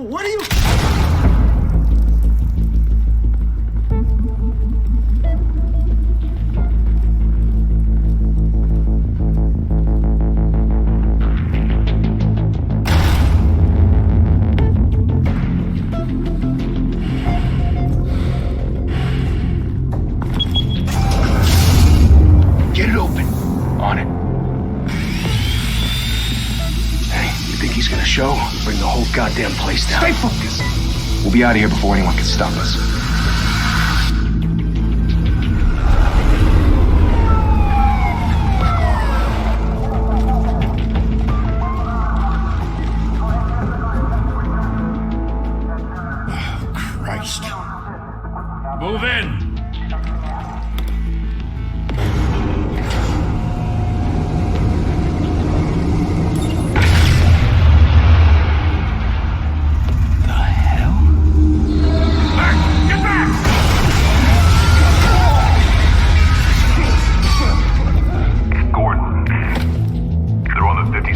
What are you... Get it open. On it. Hey, you think he's gonna show? Bring the whole goddamn place down. Stay focused. We'll be out of here before anyone can stop us. Oh, Christ. Move in!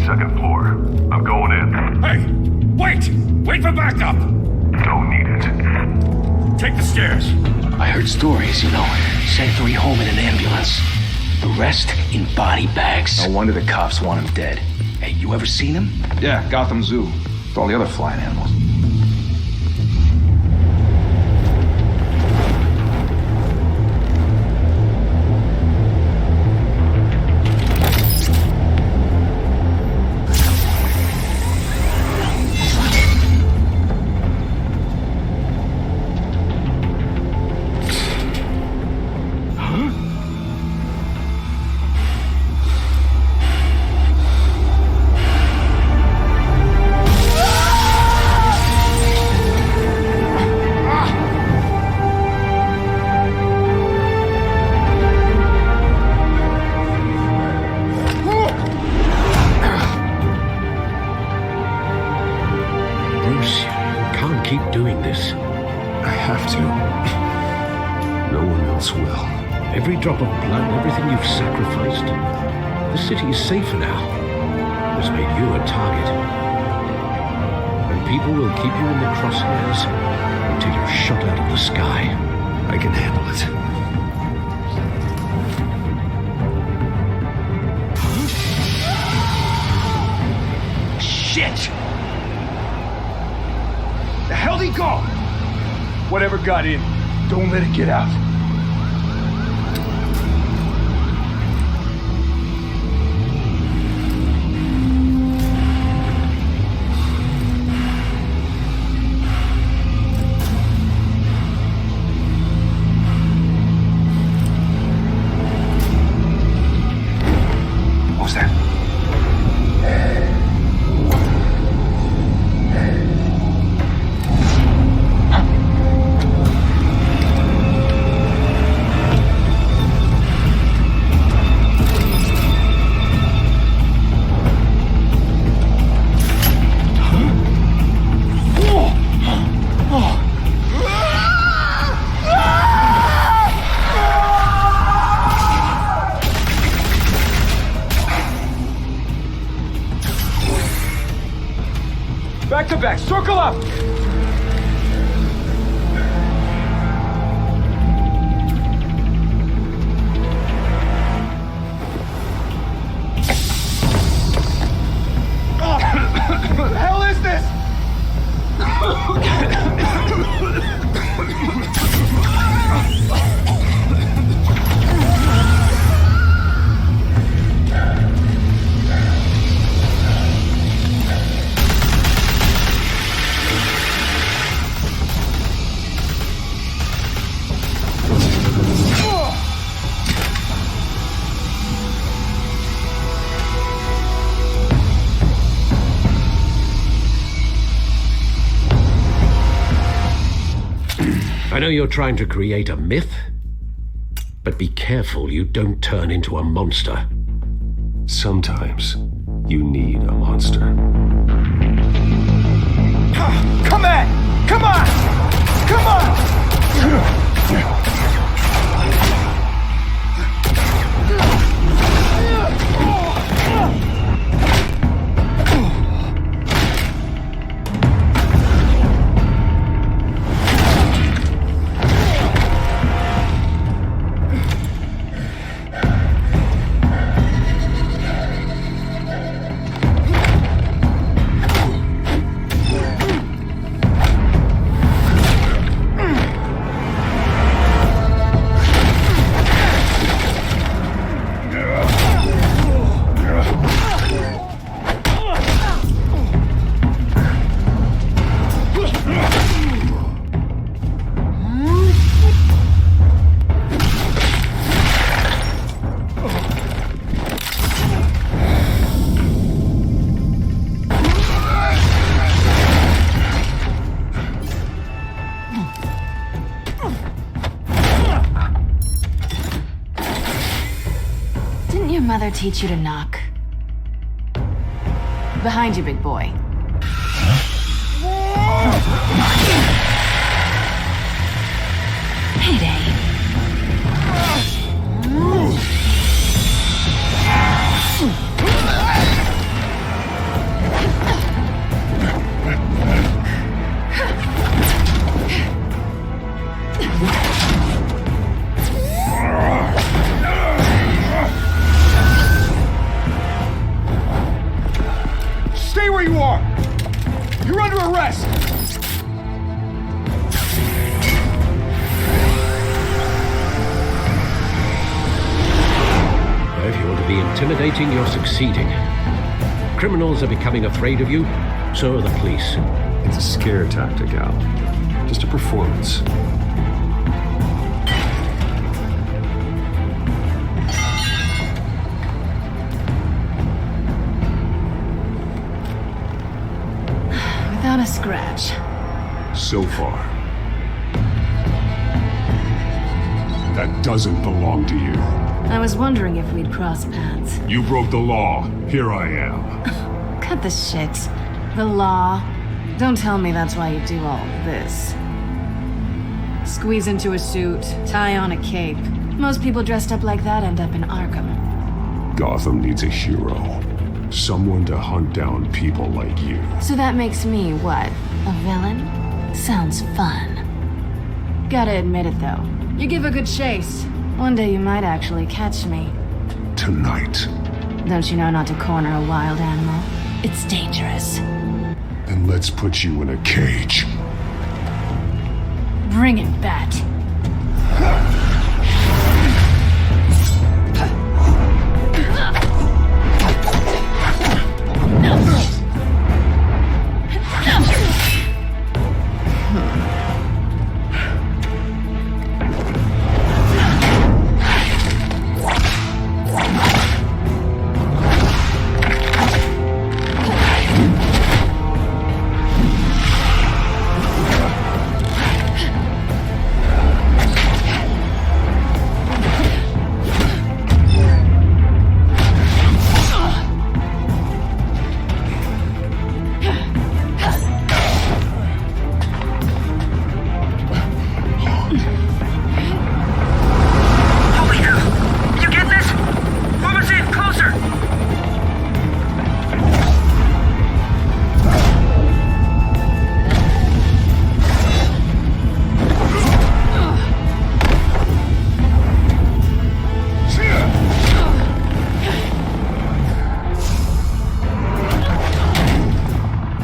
Second floor. I'm going in. Hey! Wait! Wait for backup! Don't need it. Take the stairs. I heard stories, Sent 3 home in an ambulance. The rest in body bags. No wonder the cops want him dead. Hey, you ever seen him? Yeah, Gotham Zoo. With all the other flying animals. Every drop of blood, everything you've sacrificed. The city is safer now. It has made you a target. And people will keep you in the crosshairs until you're shot out of the sky. I can handle it. Shit! The hell'd he go? Whatever got in, don't let it get out. Back to back, circle up! What the hell is this? I know you're trying to create a myth, but be careful you don't turn into a monster. Sometimes you need a monster. Come on! Come on! Come on! your mother teach you to knock? Behind you, big boy. Heyday. Stay where you are! You're under arrest! If you want to be intimidating, you're succeeding. Criminals are becoming afraid of you, so are the police. It's a scare tactic, Al. Just a performance. Without a scratch. So far. That doesn't belong to you. I was wondering if we'd cross paths. You broke the law. Here I am. Cut the shit. The law. Don't tell me that's why you do all this. Squeeze into a suit, tie on a cape. Most people dressed up like that end up in Arkham. Gotham needs a hero. Someone to hunt down people like you. So that makes me, what, a villain? Sounds fun. Gotta admit it, though. You give a good chase. One day you might actually catch me. Tonight. Don't you know not to corner a wild animal? It's dangerous. Then let's put you in a cage. Bring it, Bat.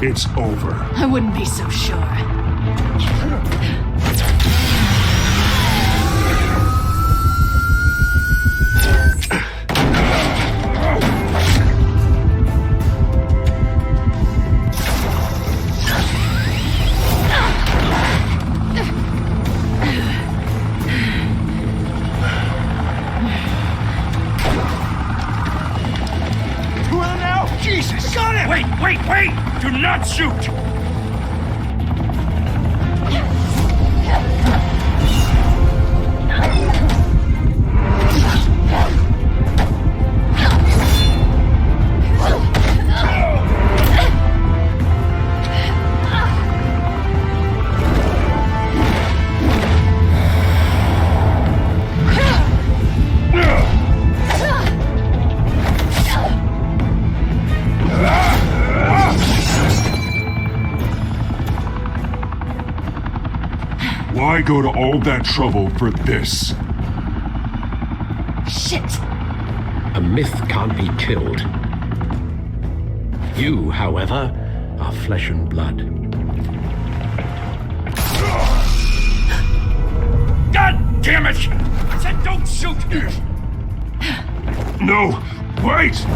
It's over. I wouldn't be so sure. Jesus! Got him! Wait! Do not shoot! Why go to all that trouble for this? Shit! A myth can't be killed. You, however, are flesh and blood. God damn it! I said don't shoot! No! Wait!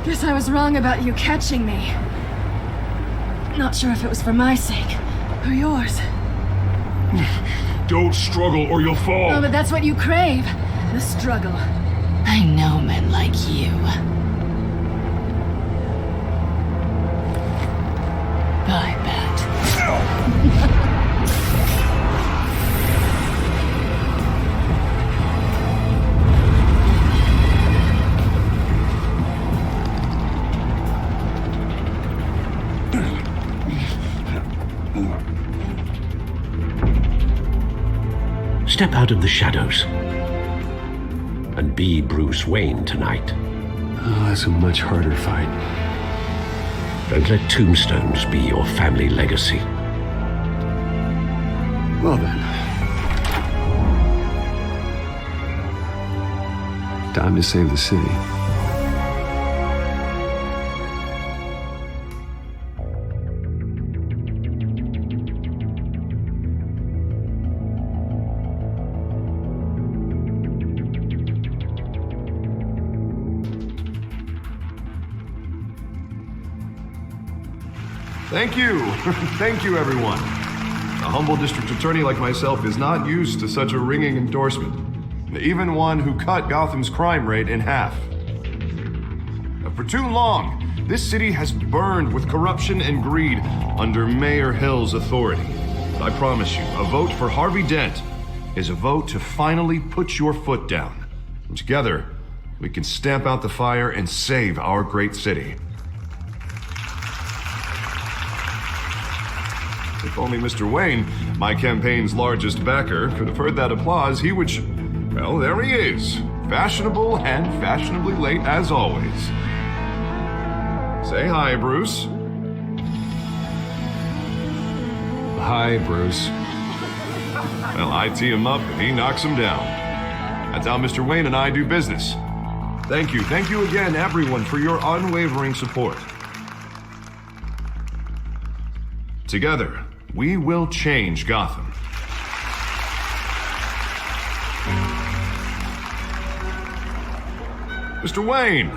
Guess I was wrong about you catching me. Not sure if it was for my sake or yours. Don't struggle or you'll fall. Oh, but that's what you crave. The struggle. I know men like you. I bet. Step out of the shadows and be Bruce Wayne tonight. Oh, that's a much harder fight. Don't let tombstones be your family legacy. Well then. Time to save the city. Thank you. Thank you, everyone. A humble district attorney like myself is not used to such a ringing endorsement. Even one who cut Gotham's crime rate in half. For too long, this city has burned with corruption and greed under Mayor Hill's authority. I promise you, a vote for Harvey Dent is a vote to finally put your foot down. And together, we can stamp out the fire and save our great city. If only Mr. Wayne, my campaign's largest backer, could have heard that applause, he would well, there he is. Fashionable and fashionably late as always. Say hi, Bruce. Hi, Bruce. Well, I tee him up and he knocks him down. That's how Mr. Wayne and I do business. Thank you again, everyone, for your unwavering support. Together, we will change Gotham. Mr. Wayne,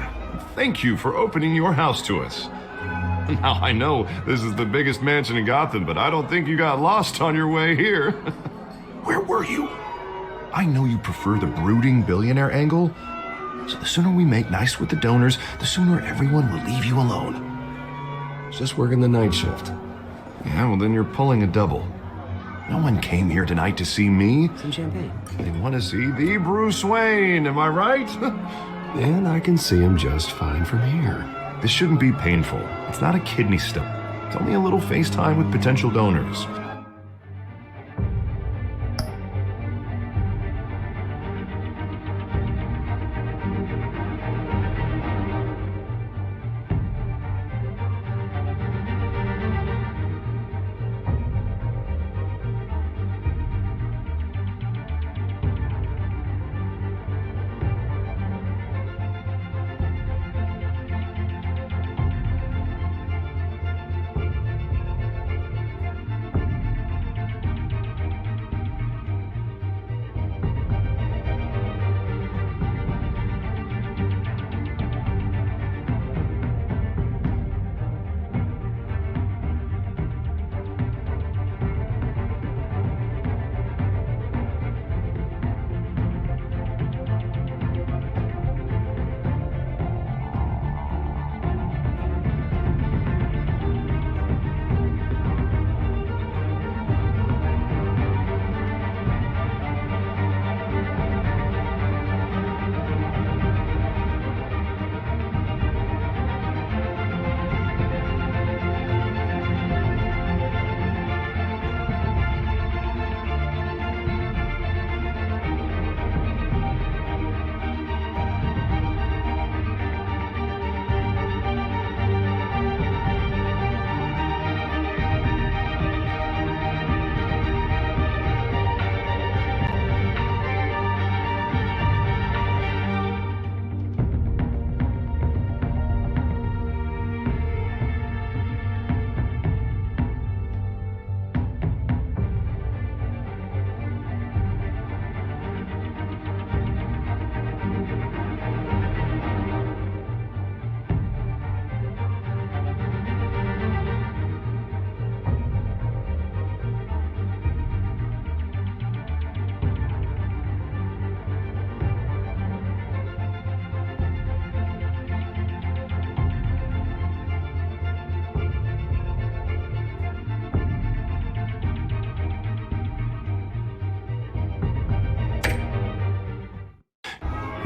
thank you for opening your house to us. Now, I know this is the biggest mansion in Gotham, but I don't think you got lost on your way here. Where were you? I know you prefer the brooding billionaire angle, so the sooner we make nice with the donors, the sooner everyone will leave you alone. Just working the night shift. Yeah, well, then you're pulling a double. No one came here tonight to see me. Some champagne. They want to see the Bruce Wayne, am I right? And I can see him just fine from here. This shouldn't be painful. It's not a kidney stone. It's only a little FaceTime with potential donors.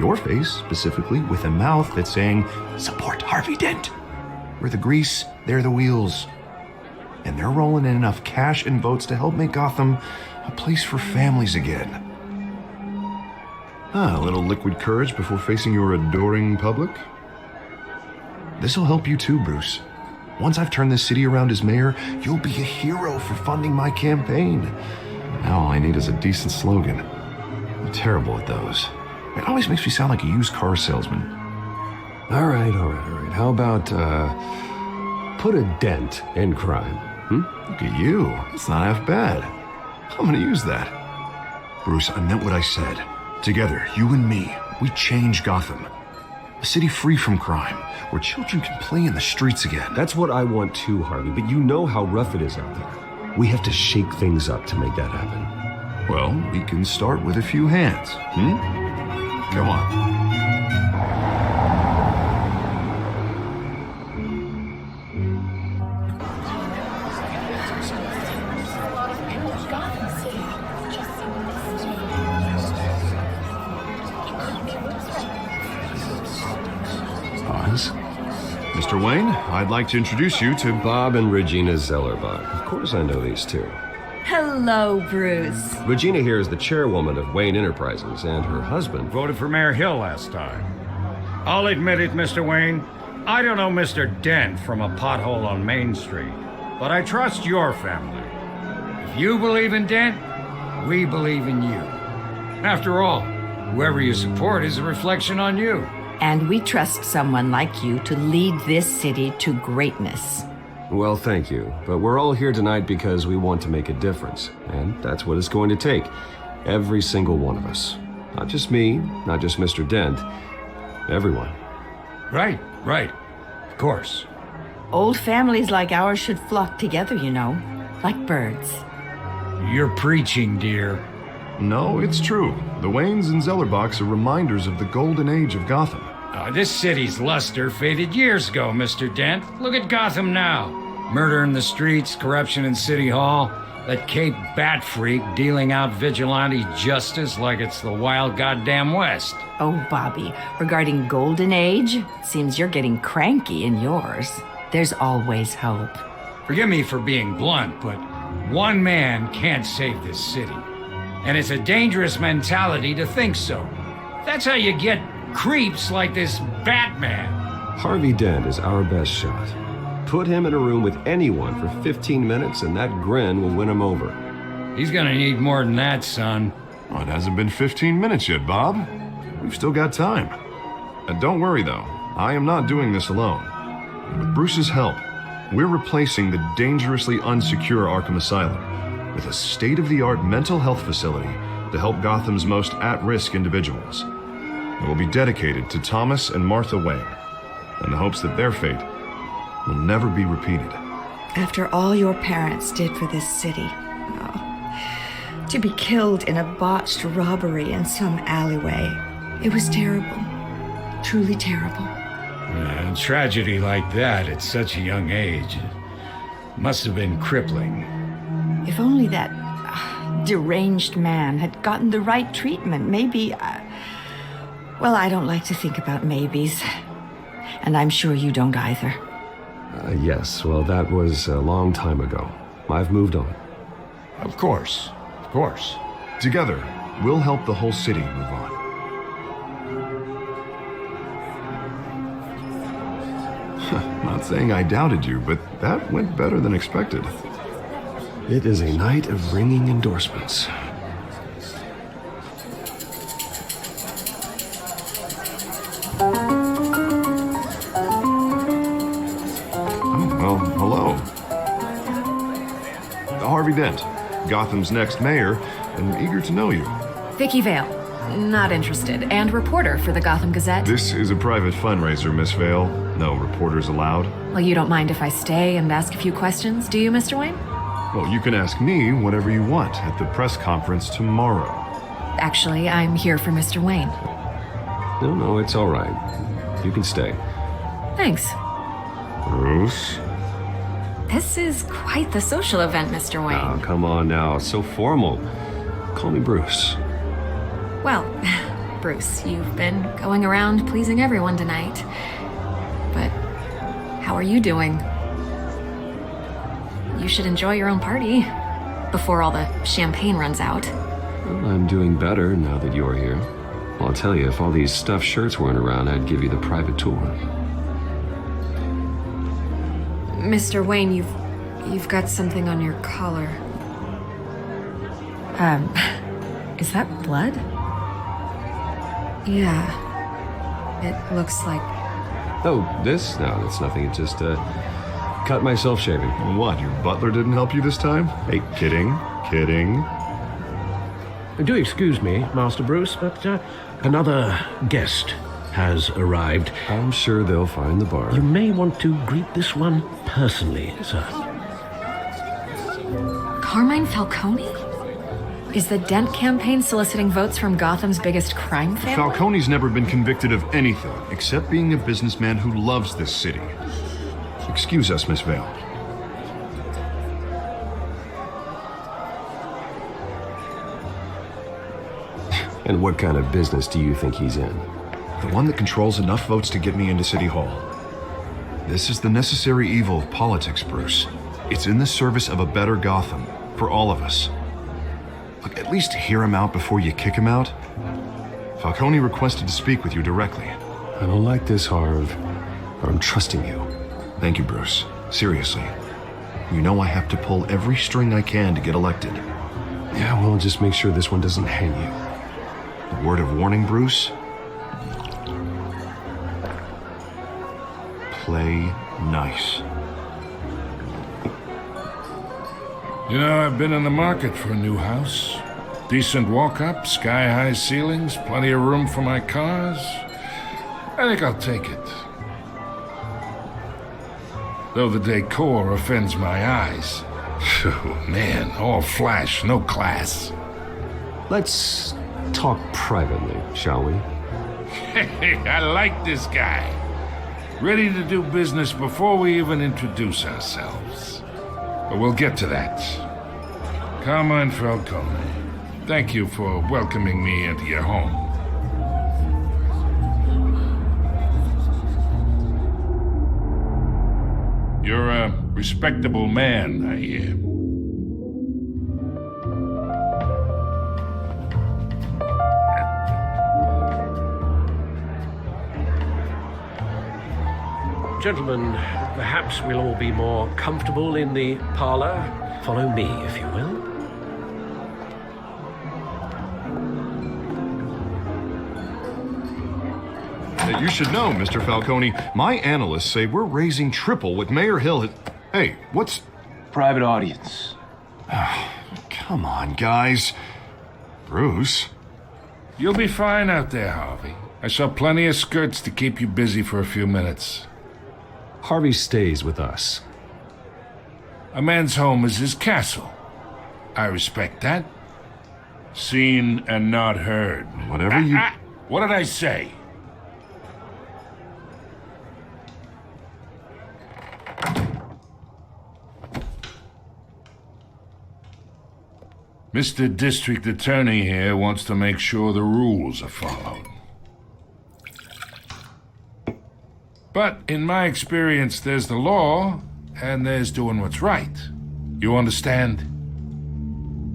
Your face, specifically, with a mouth that's saying, "Support Harvey Dent." We're the grease, they're the wheels. And they're rolling in enough cash and votes to help make Gotham a place for families again. A little liquid courage before facing your adoring public. This'll help you too, Bruce. Once I've turned this city around as mayor, you'll be a hero for funding my campaign. Now all I need is a decent slogan. I'm terrible at those. It always makes me sound like a used car salesman. All right. How about, put a dent in crime? Look at you. It's not half bad. I'm gonna use that. Bruce, I meant what I said. Together, you and me, we change Gotham. A city free from crime, where children can play in the streets again. That's what I want too, Harvey, but you know how rough it is out there. We have to shake things up to make that happen. Well, we can start with a few hands, Come on. Mr. Wayne, I'd like to introduce you to Bob and Regina Zellerbach. Of course I know these two. Hello, Bruce. Regina here is the chairwoman of Wayne Enterprises, and her husband... Voted for Mayor Hill last time. I'll admit it, Mr. Wayne. I don't know Mr. Dent from a pothole on Main Street, but I trust your family. If you believe in Dent, we believe in you. After all, whoever you support is a reflection on you. And we trust someone like you to lead this city to greatness. Well, thank you. But we're all here tonight because we want to make a difference. And that's what it's going to take. Every single one of us. Not just me, not just Mr. Dent. Everyone. Right. Of course. Old families like ours should flock together, you know, like birds. You're preaching, dear. No, it's true. The Waynes and Zellerbachs are reminders of the golden age of Gotham. This city's luster faded years ago, Mr. Dent. Look at Gotham now. Murder in the streets, corruption in City Hall, that Cape Bat freak dealing out vigilante justice like it's the wild goddamn West. Oh, Bobby, regarding Golden Age, seems you're getting cranky in yours. There's always hope. Forgive me for being blunt, but one man can't save this city. And it's a dangerous mentality to think so. That's how you get creeps like this Batman. Harvey Dent is our best shot. Put him in a room with anyone for 15 minutes and that grin will win him over. He's gonna need more than that, son. Well, it hasn't been 15 minutes yet, Bob. We've still got time. And don't worry, though. I am not doing this alone. With Bruce's help, we're replacing the dangerously unsecure Arkham Asylum with a state-of-the-art mental health facility to help Gotham's most at-risk individuals. It will be dedicated to Thomas and Martha Wayne, in the hopes that their fate will never be repeated. After all your parents did for this city, to be killed in a botched robbery in some alleyway, it was terrible. Truly terrible. A tragedy like that at such a young age must have been crippling. If only that deranged man had gotten the right treatment, maybe... well, I don't like to think about maybes. And I'm sure you don't either. Yes, well, that was a long time ago. I've moved on. Of course. Together, we'll help the whole city move on. Not saying I doubted you, but that went better than expected. It is a night of ringing endorsements. Well, hello. Harvey Dent, Gotham's next mayor, and eager to know you. Vicky Vale. Not interested. And reporter for the Gotham Gazette. This is a private fundraiser, Miss Vale. No reporters allowed. Well, you don't mind if I stay and ask a few questions, do you, Mr. Wayne? Well, you can ask me whatever you want at the press conference tomorrow. Actually, I'm here for Mr. Wayne. No, it's all right. You can stay. Thanks. Bruce? This is quite the social event, Mr. Wayne. Oh, come on now. It's so formal. Call me Bruce. Well, Bruce, you've been going around pleasing everyone tonight. But how are you doing? You should enjoy your own party before all the champagne runs out. Well, I'm doing better now that you're here. Well, I'll tell you, if all these stuffed shirts weren't around, I'd give you the private tour. Mr. Wayne, you've got something on your collar. Is that blood? Yeah. It looks like... Oh, this? No, that's nothing. It just, cut myself shaving. What, your butler didn't help you this time? Hey, kidding. Do excuse me, Master Bruce, but another guest has arrived. I'm sure they'll find the bar. You may want to greet this one personally, sir. Carmine Falcone? Is the Dent campaign soliciting votes from Gotham's biggest crime family? Falcone's never been convicted of anything except being a businessman who loves this city. Excuse us, Miss Vale. And what kind of business do you think he's in? The one that controls enough votes to get me into City Hall. This is the necessary evil of politics, Bruce. It's in the service of a better Gotham, for all of us. Look, at least hear him out before you kick him out. Falcone requested to speak with you directly. I don't like this, Harv, but I'm trusting you. Thank you, Bruce. Seriously. You know I have to pull every string I can to get elected. Yeah, well, just make sure this one doesn't hang you. A word of warning, Bruce? Play nice. You know, I've been in the market for a new house. Decent walk-up, sky-high ceilings, plenty of room for my cars. I think I'll take it. Though the decor offends my eyes. Oh, man, all flash, no class. Let's talk privately, shall we? Hey, I like this guy. Ready to do business before we even introduce ourselves. But we'll get to that. Carmine Falcone, thank you for welcoming me into your home. You're a respectable man, I hear. Gentlemen, perhaps we'll all be more comfortable in the parlor. Follow me, if you will. Hey, you should know, Mr. Falcone, my analysts say we're raising triple what Mayor Hill had... Hey, what's... Private audience. Come on, guys. Bruce? You'll be fine out there, Harvey. I saw plenty of skirts to keep you busy for a few minutes. Harvey stays with us. A man's home is his castle. I respect that. Seen and not heard. Whatever you... What did I say? Mr. District Attorney here wants to make sure the rules are followed. But in my experience, there's the law, and there's doing what's right. You understand?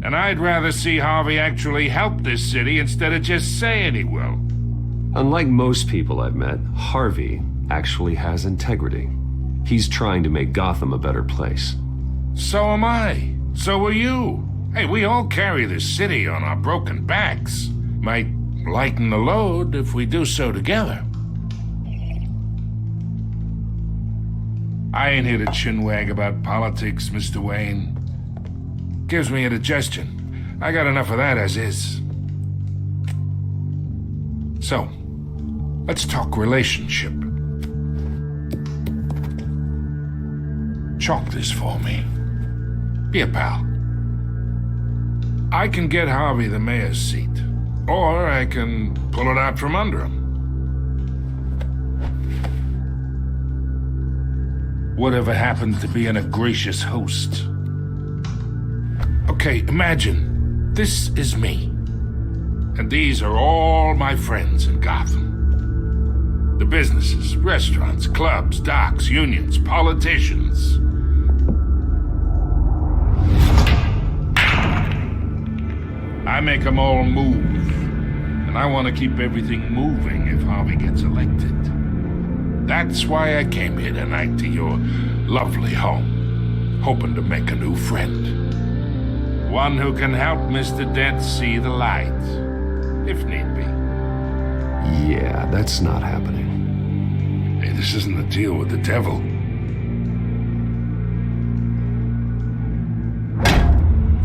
And I'd rather see Harvey actually help this city instead of just saying he will. Unlike most people I've met, Harvey actually has integrity. He's trying to make Gotham a better place. So am I. So are you. Hey, we all carry this city on our broken backs. Might lighten the load if we do so together. I ain't here to chinwag about politics, Mr. Wayne. Gives me indigestion. I got enough of that as is. So, let's talk relationship. Chalk this for me. Be a pal. I can get Harvey the mayor's seat, or I can pull it out from under him. Whatever happens to being a gracious host. Okay, imagine, this is me. And these are all my friends in Gotham. The businesses, restaurants, clubs, docks, unions, politicians. I make them all move. And I want to keep everything moving if Harvey gets elected. That's why I came here tonight to your lovely home, hoping to make a new friend. One who can help Mr. Dent see the light, if need be. Yeah, that's not happening. Hey, this isn't a deal with the devil.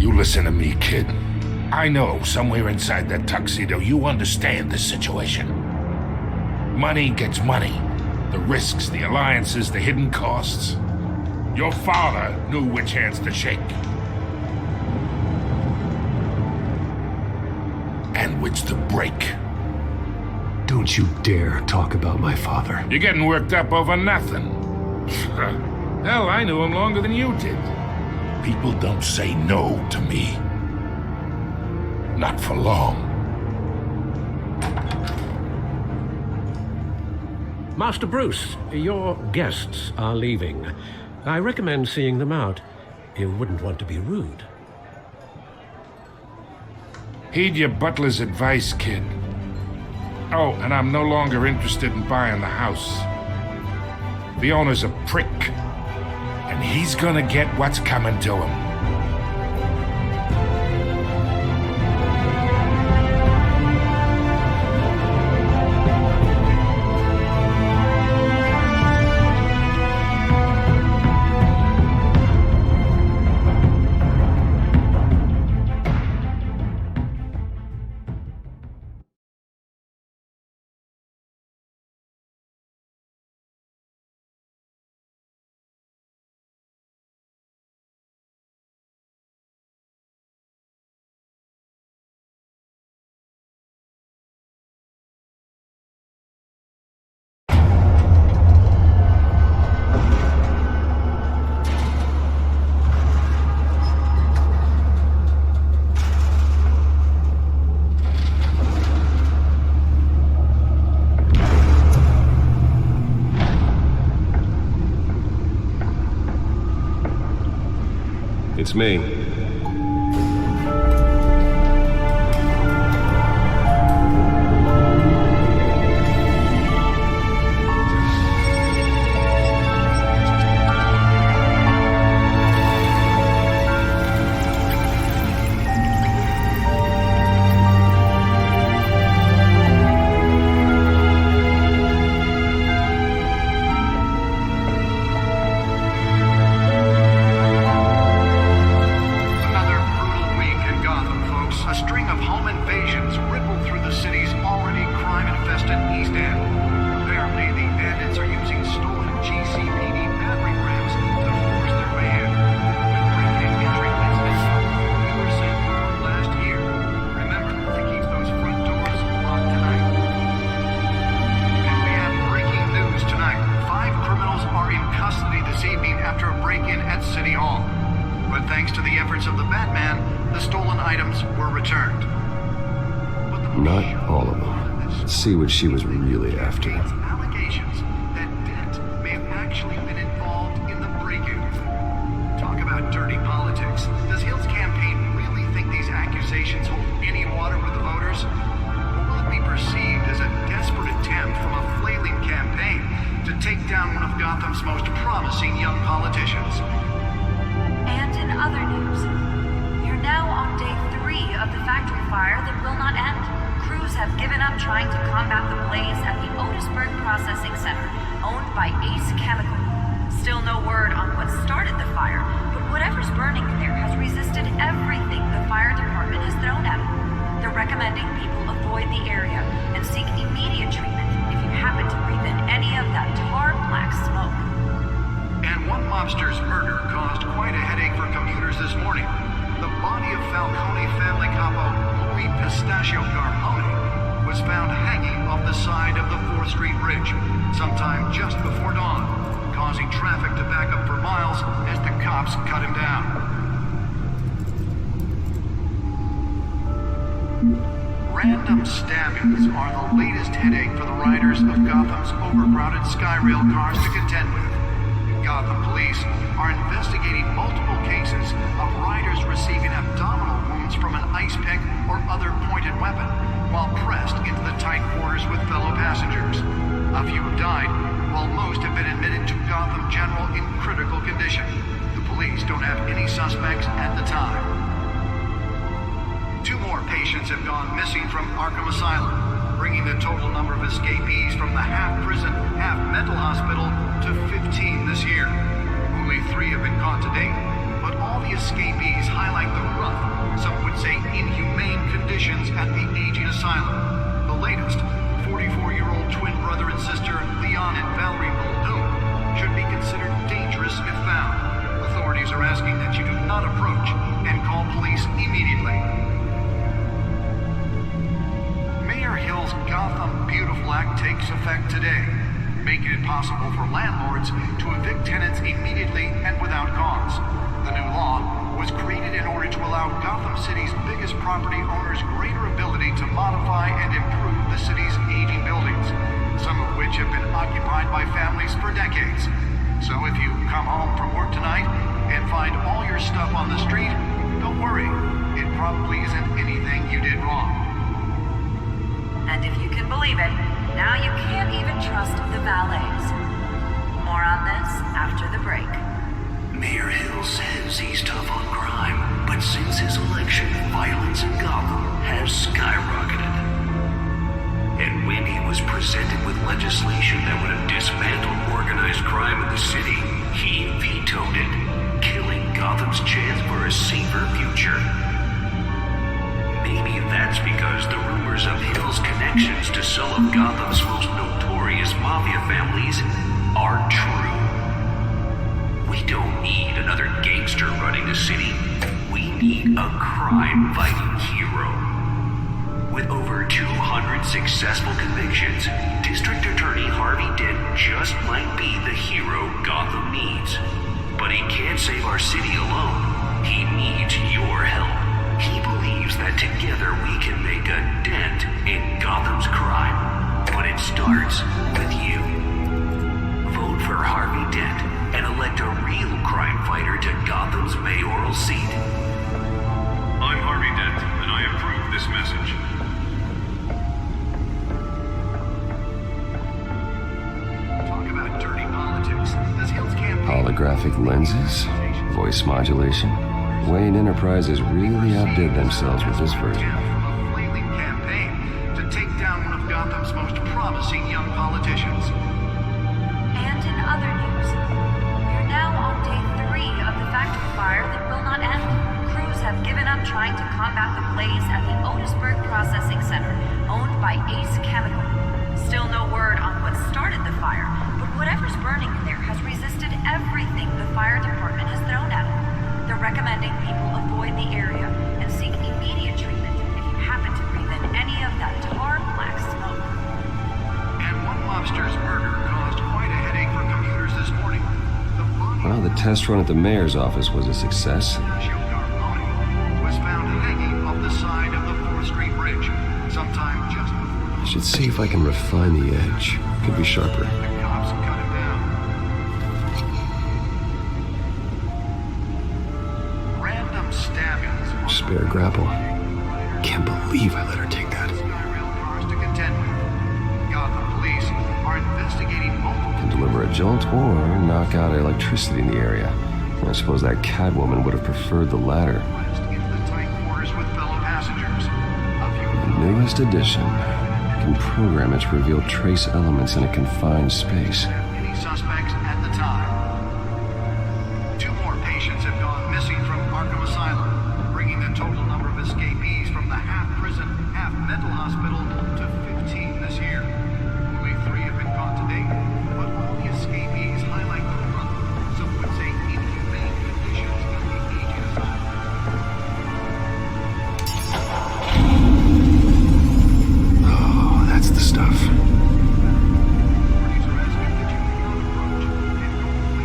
You listen to me, kid. I know somewhere inside that tuxedo you understand this situation. Money gets money. The risks, the alliances, the hidden costs. Your father knew which hands to shake. And which to break. Don't you dare talk about my father. You're getting worked up over nothing. Hell, I knew him longer than you did. People don't say no to me. Not for long. Master Bruce, your guests are leaving. I recommend seeing them out. You wouldn't want to be rude. Heed your butler's advice, kid. Oh, and I'm no longer interested in buying the house. The owner's a prick, and he's gonna get what's coming to him. It's me. Not all of them. Let's see what she was really after. Allegations that Dent may have actually been involved in the break-in. Talk about dirty politics. Does Hill's campaign really think these accusations hold any water with the voters? Or will it be perceived as a desperate attempt from a flailing campaign to take down one of Gotham's most promising young politicians? And in other news, you're now on day 3 of the factory fire that will not end. Crews have given up trying to combat the blaze at the Otisburg Processing Center, owned by Ace Chemical. Still no word on what started the fire, but whatever's burning in there has resisted everything the fire department has thrown at it. They're recommending people avoid the area and seek immediate treatment if you happen to breathe in any of that tar black smoke. And one mobster's murder caused quite a headache for commuters this morning. The body of Falcone family capo Louis Pistachio Garpone was found hanging off the side of the 4th Street Bridge sometime just before dawn, causing traffic to back up for miles as the cops cut him down. Random stabbings are the latest headache for the riders of Gotham's overcrowded Skyrail cars to contend with. Gotham police are investigating multiple cases of riders receiving abdominal wounds from an ice pick or other pointed weapon while pressed into the tight quarters with fellow passengers. A few have died, while most have been admitted to Gotham General in critical condition. The police don't have any suspects at the time. 2 more patients have gone missing from Arkham Asylum, bringing the total number of escapees from the half-prison, half-mental hospital to 15 this year. Only 3 have been caught to date, but all the escapees highlight the rough, some would say inhumane conditions at the aging asylum. The latest, 44-year-old twin brother and sister Leon and Valerie Muldoon, should be considered dangerous if found. Authorities are asking that you do not approach and call police immediately. Mayor Hill's Gotham Beautiful Act takes effect today, making it possible for landlords to evict tenants immediately and without cause. The new law was created in order to allow Gotham City's biggest property owners greater ability to modify and improve the city's aging buildings, some of which have been occupied by families for decades. So if you come home from work tonight and find all your stuff on the street, don't worry. It probably isn't anything you did wrong. And if you can believe it, now you can't even trust the valets. More on this after the break. Mayor Hill says he's tough on crime, but since his election, violence in Gotham has skyrocketed. And when he was presented with legislation that would have dismantled organized crime in the city, he vetoed it, killing Gotham's chance for a safer future. Maybe that's because the rumors of Hill's connections to some of Gotham's most notorious mafia families are true. We don't need another gangster running the city. We need a crime-fighting hero. With over 200 successful convictions, District Attorney Harvey Dent just might be the hero Gotham needs. But he can't save our city alone. He needs your help. He believes that together we can make a dent in Gotham's crime. But it starts with you. Vote for Harvey Dent and elect a real crime fighter to Gotham's mayoral seat. I'm Harvey Dent, and I approve this message. Talk about dirty politics. Does Hill's campaign... Holographic lenses? Voice modulation? Wayne Enterprises really outdid themselves with this version. ...from a flailing campaign to take down one of Gotham's most promising young politicians. And in other news, we're now on day 3 of the factory fire that will not end. Crews have given up trying to combat the blaze at the Otisburg Processing Center, owned by Ace Chemical. Still no word on what started the fire, but whatever's burning in there has resisted everything the fire department has thrown at it. They're recommending people avoid the area and seek immediate treatment if you happen to breathe in any of that tar black smoke. And one lobster's murder caused quite a headache for commuters this morning. Well, the test run at the mayor's office was a success. Was found hanging off the side of the 4th Street Bridge, sometime just before I should see if I can refine the edge. Could be sharper. the cops cut him down. Random stabbings. Spare grapple. Can't believe I let her take that. Skyrail cars to contend with. Gotham police are investigating multiple... Can deliver a jolt or knock out electricity in the area. I suppose that Catwoman would have preferred the latter. into the tight quarters with fellow passengers. The newest edition can program it to reveal trace elements in a confined space. Any suspects at the time. 2 more patients have gone missing from Arkham Asylum, bringing the total number of escapees from the half-prison, half-mental hospital to 15 this year. Only 3 have been caught to date, but all the escapees highlight the rough, some would say inhumane conditions in the aging asylum. Oh, that's the stuff. Authorities are asking that you do not approach and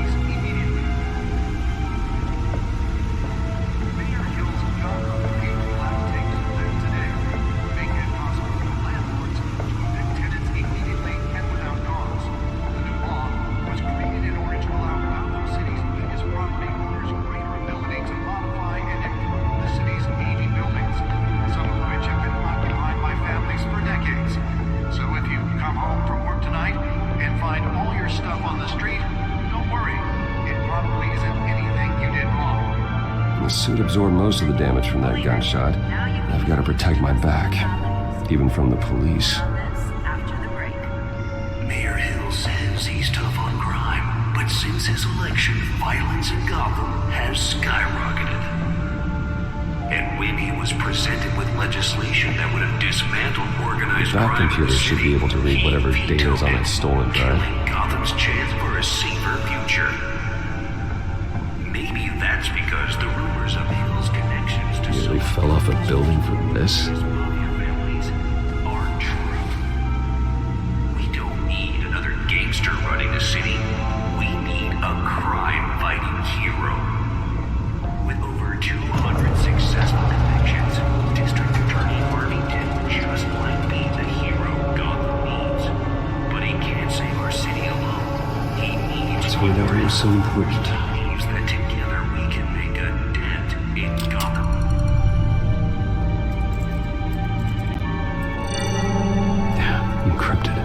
The suit absorbed most of the damage from that gunshot. I've got to protect my back, even from the police. Mayor Hill says he's tough on crime, but since his election, violence in Gotham has skyrocketed. And when he was presented with legislation that would have dismantled organized That crime in computer the should city, be able to read whatever he data is on vetoed that stolen it, drive. killing Gotham's chance for a safer future. Maybe that's because the rumors of Hill's connections to Nearly fell off a building for this. mafia families are true. We don't need another gangster running the city. We need a crime-fighting hero. With over 200 successful convictions, District Attorney Harvey Dent just might be the hero Gotham needs. But he can't save our city alone. He needs That's why that was so important. believes that together we can make a dent in Gotham. Yeah, encrypted.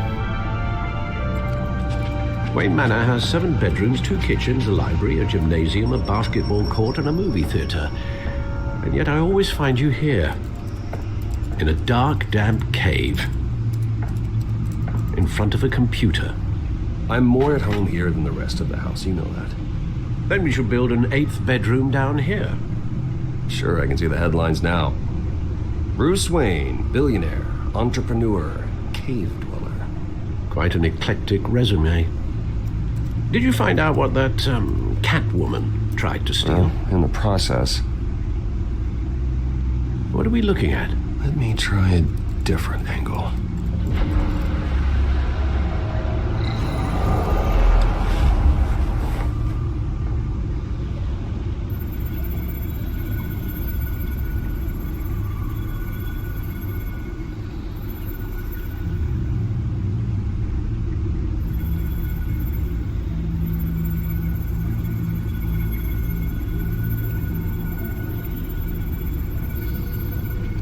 Wayne Manor has 7 bedrooms, 2 kitchens, a library, a gymnasium, a basketball court, and a movie theater. And yet I always find you here, in a dark, damp cave, in front of a computer. I'm more at home here than the rest of the house, you know that. Then we should build an 8th bedroom down here. Sure, I can see the headlines now. Bruce Wayne, billionaire, entrepreneur, cave dweller. Quite an eclectic resume. Did you find out what that, Catwoman tried to steal? Well, in the process. What are we looking at? Let me try a different angle.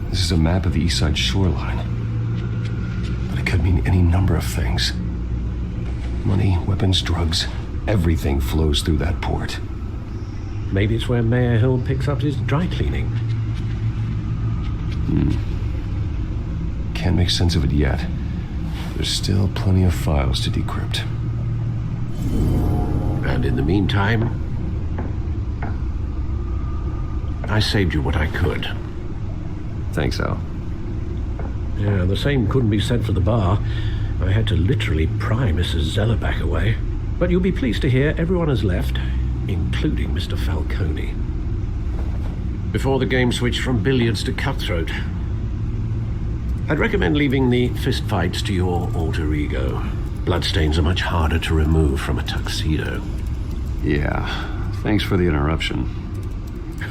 This is a map of the East Side shoreline. But it could mean any number of things. Money, weapons, drugs, everything flows through that port. Maybe it's where Mayor Hill picks up his dry cleaning. Can't make sense of it yet. There's still plenty of files to decrypt. And in the meantime, I saved you what I could. Thanks, Al. Yeah, the same couldn't be said for the bar. I had to literally pry Mrs. Zellerback away. But you'll be pleased to hear everyone has left, including Mr. Falcone. Before the game switched from billiards to cutthroat. I'd recommend leaving the fistfights to your alter ego. Bloodstains are much harder to remove from a tuxedo. Yeah, thanks for the interruption.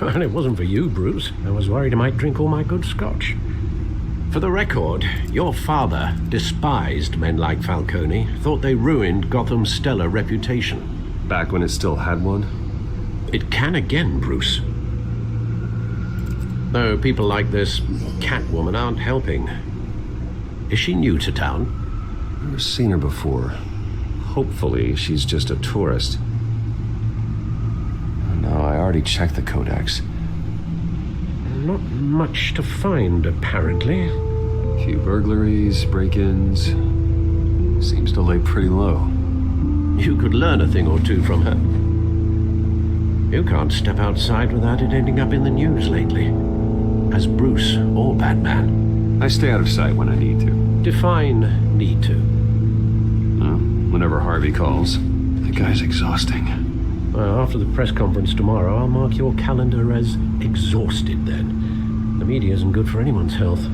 And it wasn't for you, Bruce. I was worried I might drink all my good scotch. For the record, your father despised men like Falcone, thought they ruined Gotham's stellar reputation. Back when it still had one? It can again, Bruce. Though people like this Catwoman aren't helping. Is she new to town? Never seen her before. Hopefully, she's just a tourist. No, I already checked the codex. Not much to find, apparently. A few burglaries, break-ins. Seems to lay pretty low. You could learn a thing or two from her. You can't step outside without it ending up in the news lately. As Bruce or Batman. I stay out of sight when I need to. Define need to. Well, whenever Harvey calls. The guy's exhausting. Well, after the press conference tomorrow, I'll mark your calendar as exhausted then. The media isn't good for anyone's health.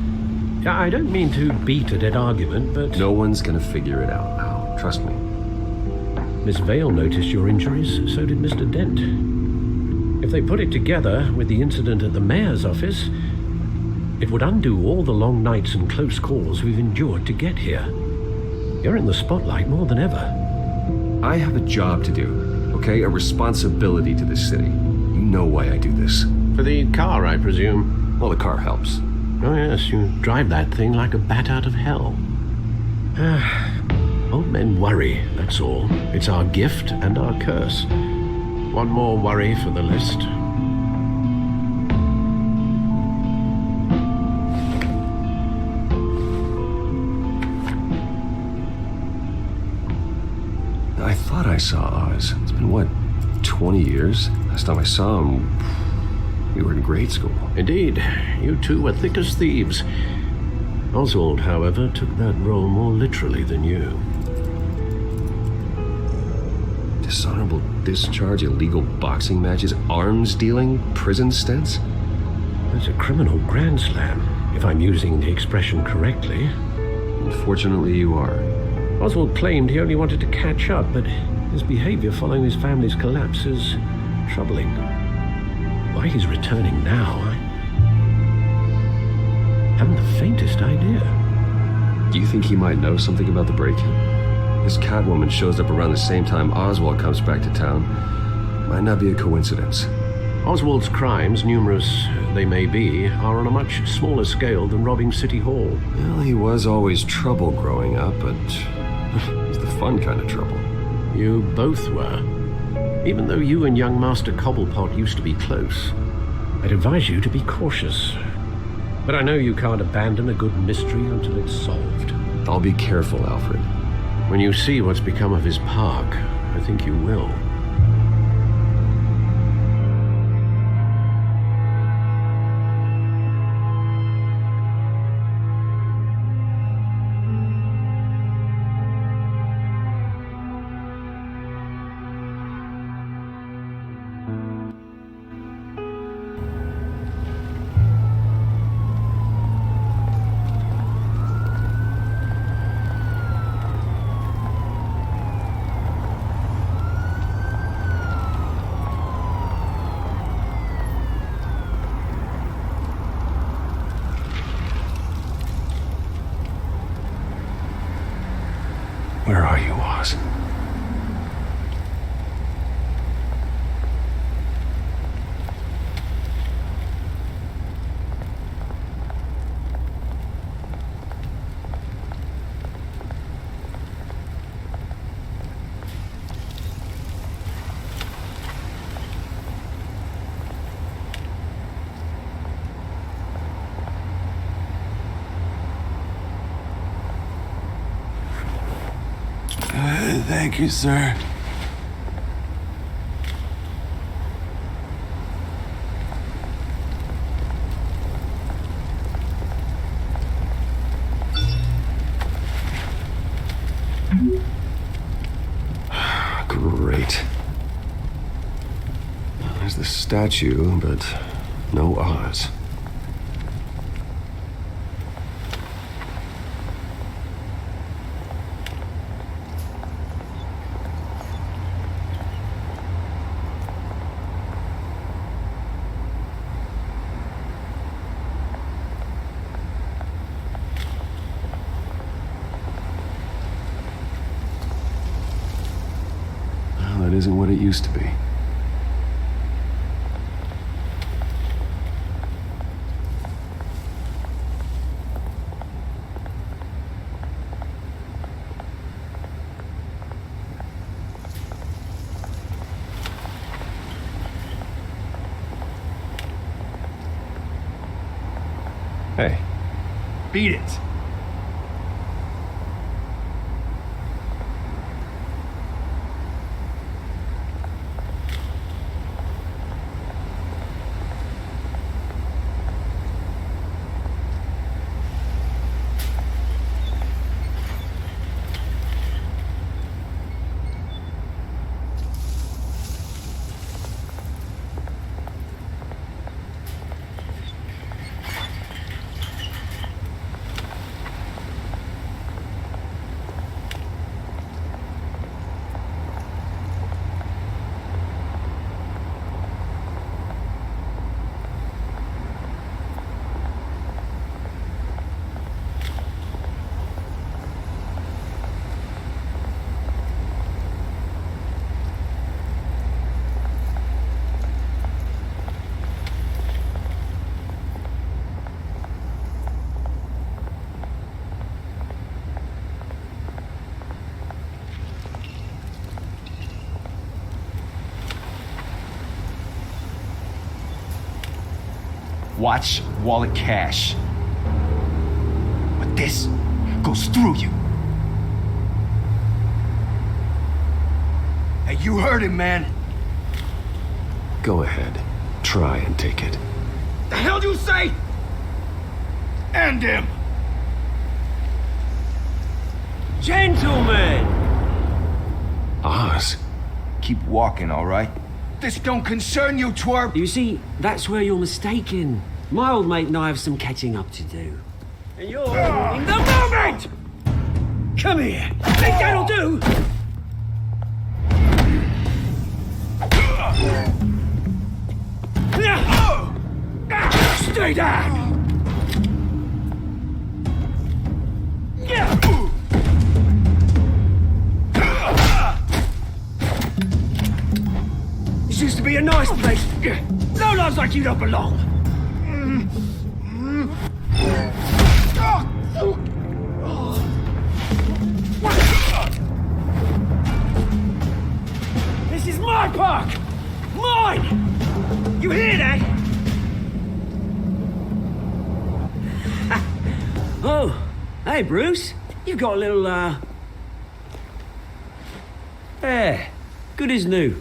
I don't mean to beat a dead argument, but... No one's gonna figure it out now. Trust me. Miss Vale noticed your injuries, so did Mr. Dent. If they put it together with the incident at the mayor's office, it would undo all the long nights and close calls we've endured to get here. You're in the spotlight more than ever. I have a job to do. Okay, a responsibility to this city. You know why I do this. For the car, I presume. Well, the car helps. Oh yes, you drive that thing like a bat out of hell. Old men worry, that's all. It's our gift and our curse. One more worry for the list. I saw Oz. It's been, what, 20 years? Last time I saw him, we were in grade school. Indeed, you two were thick as thieves. Oswald, however, took that role more literally than you. Dishonorable discharge, illegal boxing matches, arms dealing, prison stints? That's a criminal grand slam, if I'm using the expression correctly. Unfortunately, you are. Oswald claimed he only wanted to catch up, but his behavior following his family's collapse is troubling. Why he's returning now, I haven't the faintest idea. Do you think he might know something about the break-in? This Catwoman shows up around the same time Oswald comes back to town. Might not be a coincidence. Oswald's crimes, numerous they may be, are on a much smaller scale than robbing City Hall. Well, he was always trouble growing up, but it's the fun kind of trouble. You both were. Even though you and young Master Cobblepot used to be close, I'd advise you to be cautious. But I know you can't abandon a good mystery until it's solved. I'll be careful, Alfred. When you see what's become of his park, I think you will. Where are you, Oz? Thank you, sir. Great. There's the statue, but no Oz. That isn't what it used to be. Hey. Beat it. Watch wallet cash. But this goes through you. Hey, you heard him, man. Go ahead. Try and take it. The hell do you say? End him! Gentlemen! Oz. Keep walking, all right? This don't concern you, twerp! You see, that's where you're mistaken. My old mate and I have some catching up to do. And you're in the moment! Come here. Think that'll do? Stay down! This used to be a nice place. No loves like you don't belong. This is my park! Mine! You hear that? Oh, hey, Bruce. You've got a little, yeah, good as new.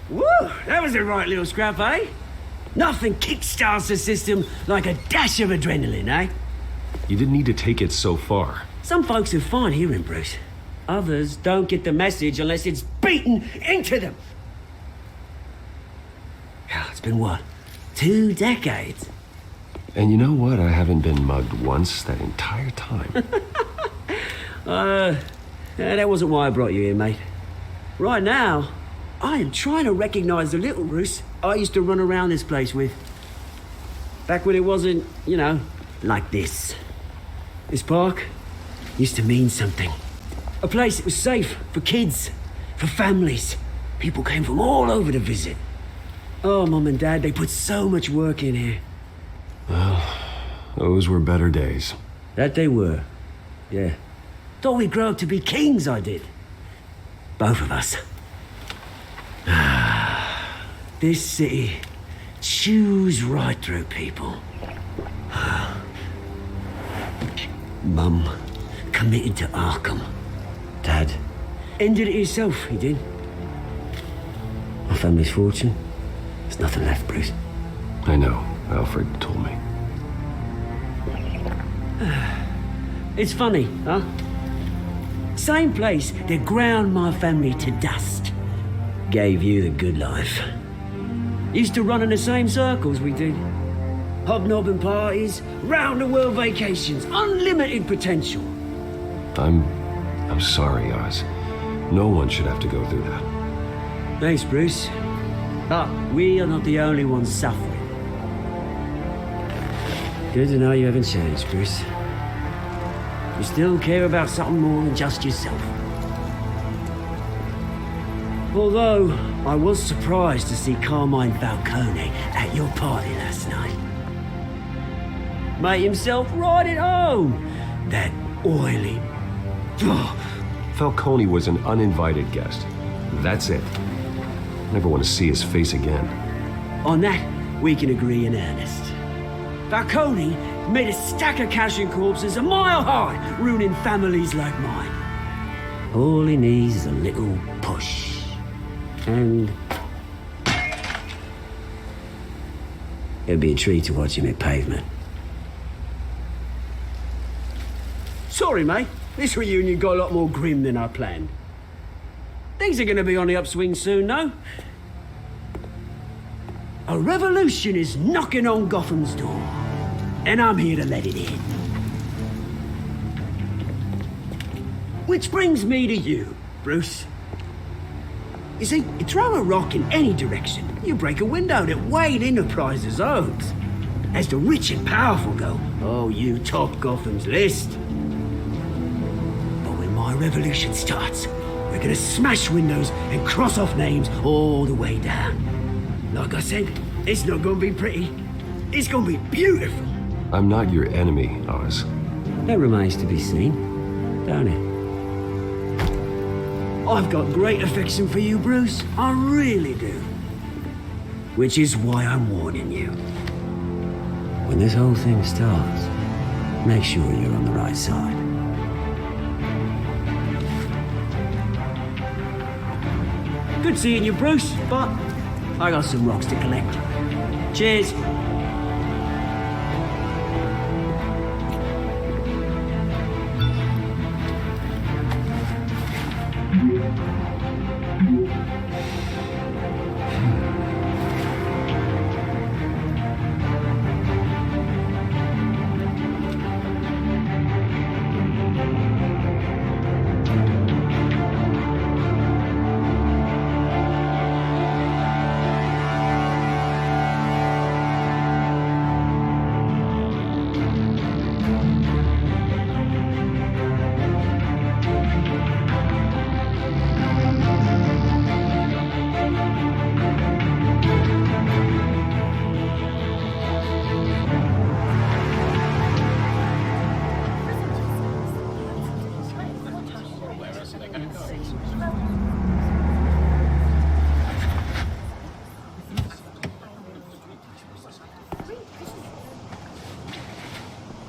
Woo! That was a right little scrap, eh? Nothing kickstarts the system like a dash of adrenaline, eh? You didn't need to take it so far. Some folks are fine hearing, Bruce. Others don't get the message unless it's beaten into them. Yeah, it's been what? 2 decades? And you know what? I haven't been mugged once that entire time. That wasn't why I brought you here, mate. Right now, I am trying to recognize the little Bruce I used to run around this place with. Back when it wasn't, you know, like this. This park used to mean something. A place that was safe for kids, for families. People came from all over to visit. Oh, Mum and Dad, they put so much work in here. Well, those were better days. That they were, yeah. Thought we'd grow up to be kings, I did. Both of us. This city chews right through people. Mum committed to Arkham. Dad ended it himself, he did. My family's fortune, there's nothing left, Bruce. I know. Alfred told me. It's funny, huh? Same place that ground my family to dust gave you the good life. Used to run in the same circles we did. Hobnobbing parties, round-the-world vacations, unlimited potential. I'm sorry, Oz. No one should have to go through that. Thanks, Bruce. But we are not the only ones suffering. Good to know you haven't changed, Bruce. You still care about something more than just yourself. Although, I was surprised to see Carmine Falcone at your party last night. Made himself right at home. That oily... Falcone was an uninvited guest. That's it. Never want to see his face again. On that, we can agree in earnest. Falcone made a stack of cash and corpses a mile high, ruining families like mine. All he needs is a little push. And... it'd be a treat to watch him hit pavement. Sorry, mate. This reunion got a lot more grim than I planned. Things are gonna be on the upswing soon, no? A revolution is knocking on Gotham's door, and I'm here to let it in. Which brings me to you, Bruce. You see, you throw a rock in any direction, you break a window that Wayne Enterprises owns. As the rich and powerful go, oh, you top Gotham's list. But when my revolution starts, we're gonna smash windows and cross off names all the way down. Like I said, it's not gonna be pretty. It's gonna be beautiful. I'm not your enemy, Oz. That remains to be seen, don't it? I've got great affection for you, Bruce. I really do. Which is why I'm warning you. When this whole thing starts, make sure you're on the right side. Good seeing you, Bruce, but I got some rocks to collect. Cheers.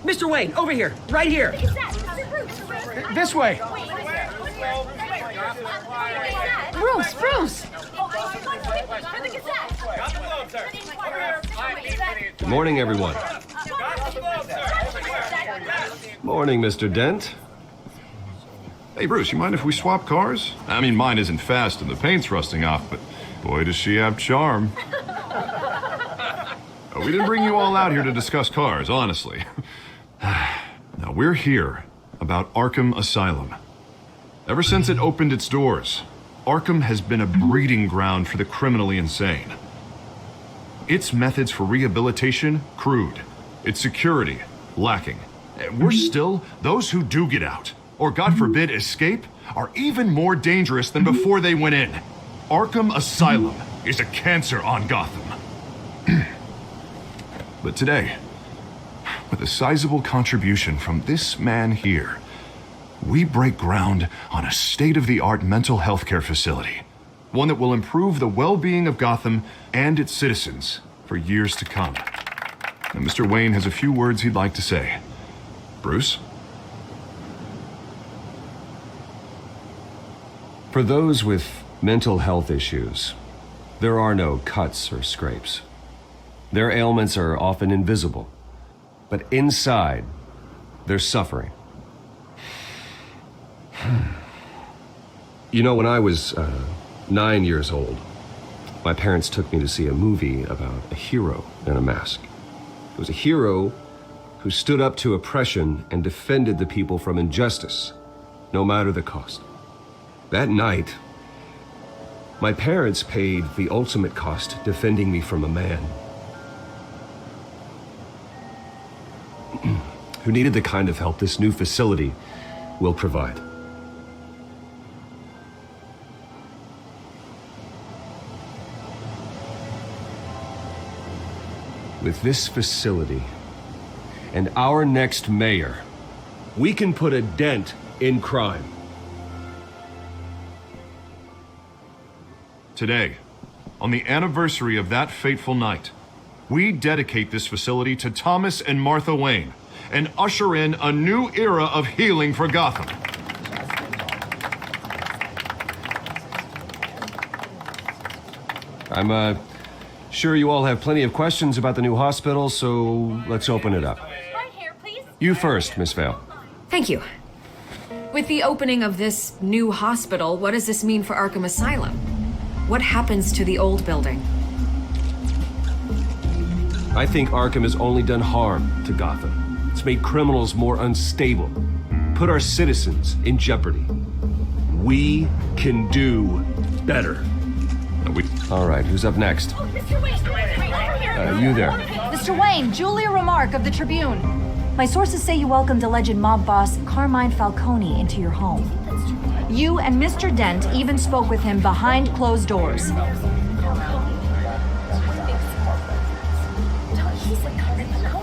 Mr. Wayne, over here, right here. This way. Bruce! Good morning, everyone. Morning, Mr. Dent. Hey, Bruce, you mind if we swap cars? I mean, mine isn't fast and the paint's rusting off, but boy, does she have charm. We didn't bring you all out here to discuss cars, honestly. Now, we're here about Arkham Asylum. Ever since it opened its doors, Arkham has been a breeding ground for the criminally insane. Its methods for rehabilitation, crude. Its security, lacking. And worse still, those who do get out, or God forbid escape, are even more dangerous than before they went in. Arkham Asylum is a cancer on Gotham. But today, with a sizable contribution from this man here, we break ground on a state-of-the-art mental health care facility. One that will improve the well-being of Gotham and its citizens for years to come. And Mr. Wayne has a few words he'd like to say. Bruce? For those with mental health issues, there are no cuts or scrapes. Their ailments are often invisible, but inside, they're suffering. You know, when I was 9 years old, my parents took me to see a movie about a hero in a mask. It was a hero who stood up to oppression and defended the people from injustice, no matter the cost. That night, my parents paid the ultimate cost defending me from a man who needed the kind of help this new facility will provide. With this facility and our next mayor, we can put a dent in crime. Today, on the anniversary of that fateful night, we dedicate this facility to Thomas and Martha Wayne and usher in a new era of healing for Gotham. I'm sure you all have plenty of questions about the new hospital, so let's open it up. You first, Miss Vale. Thank you. With the opening of this new hospital, what does this mean for Arkham Asylum? What happens to the old building? I think Arkham has only done harm to Gotham. It's made criminals more unstable, put our citizens in jeopardy. We can do better. All right, who's up next? Oh, Mr. Wayne! You there. Mr. Wayne, Julia Remark of the Tribune. My sources say you welcomed alleged mob boss Carmine Falcone into your home. You and Mr. Dent even spoke with him behind closed doors.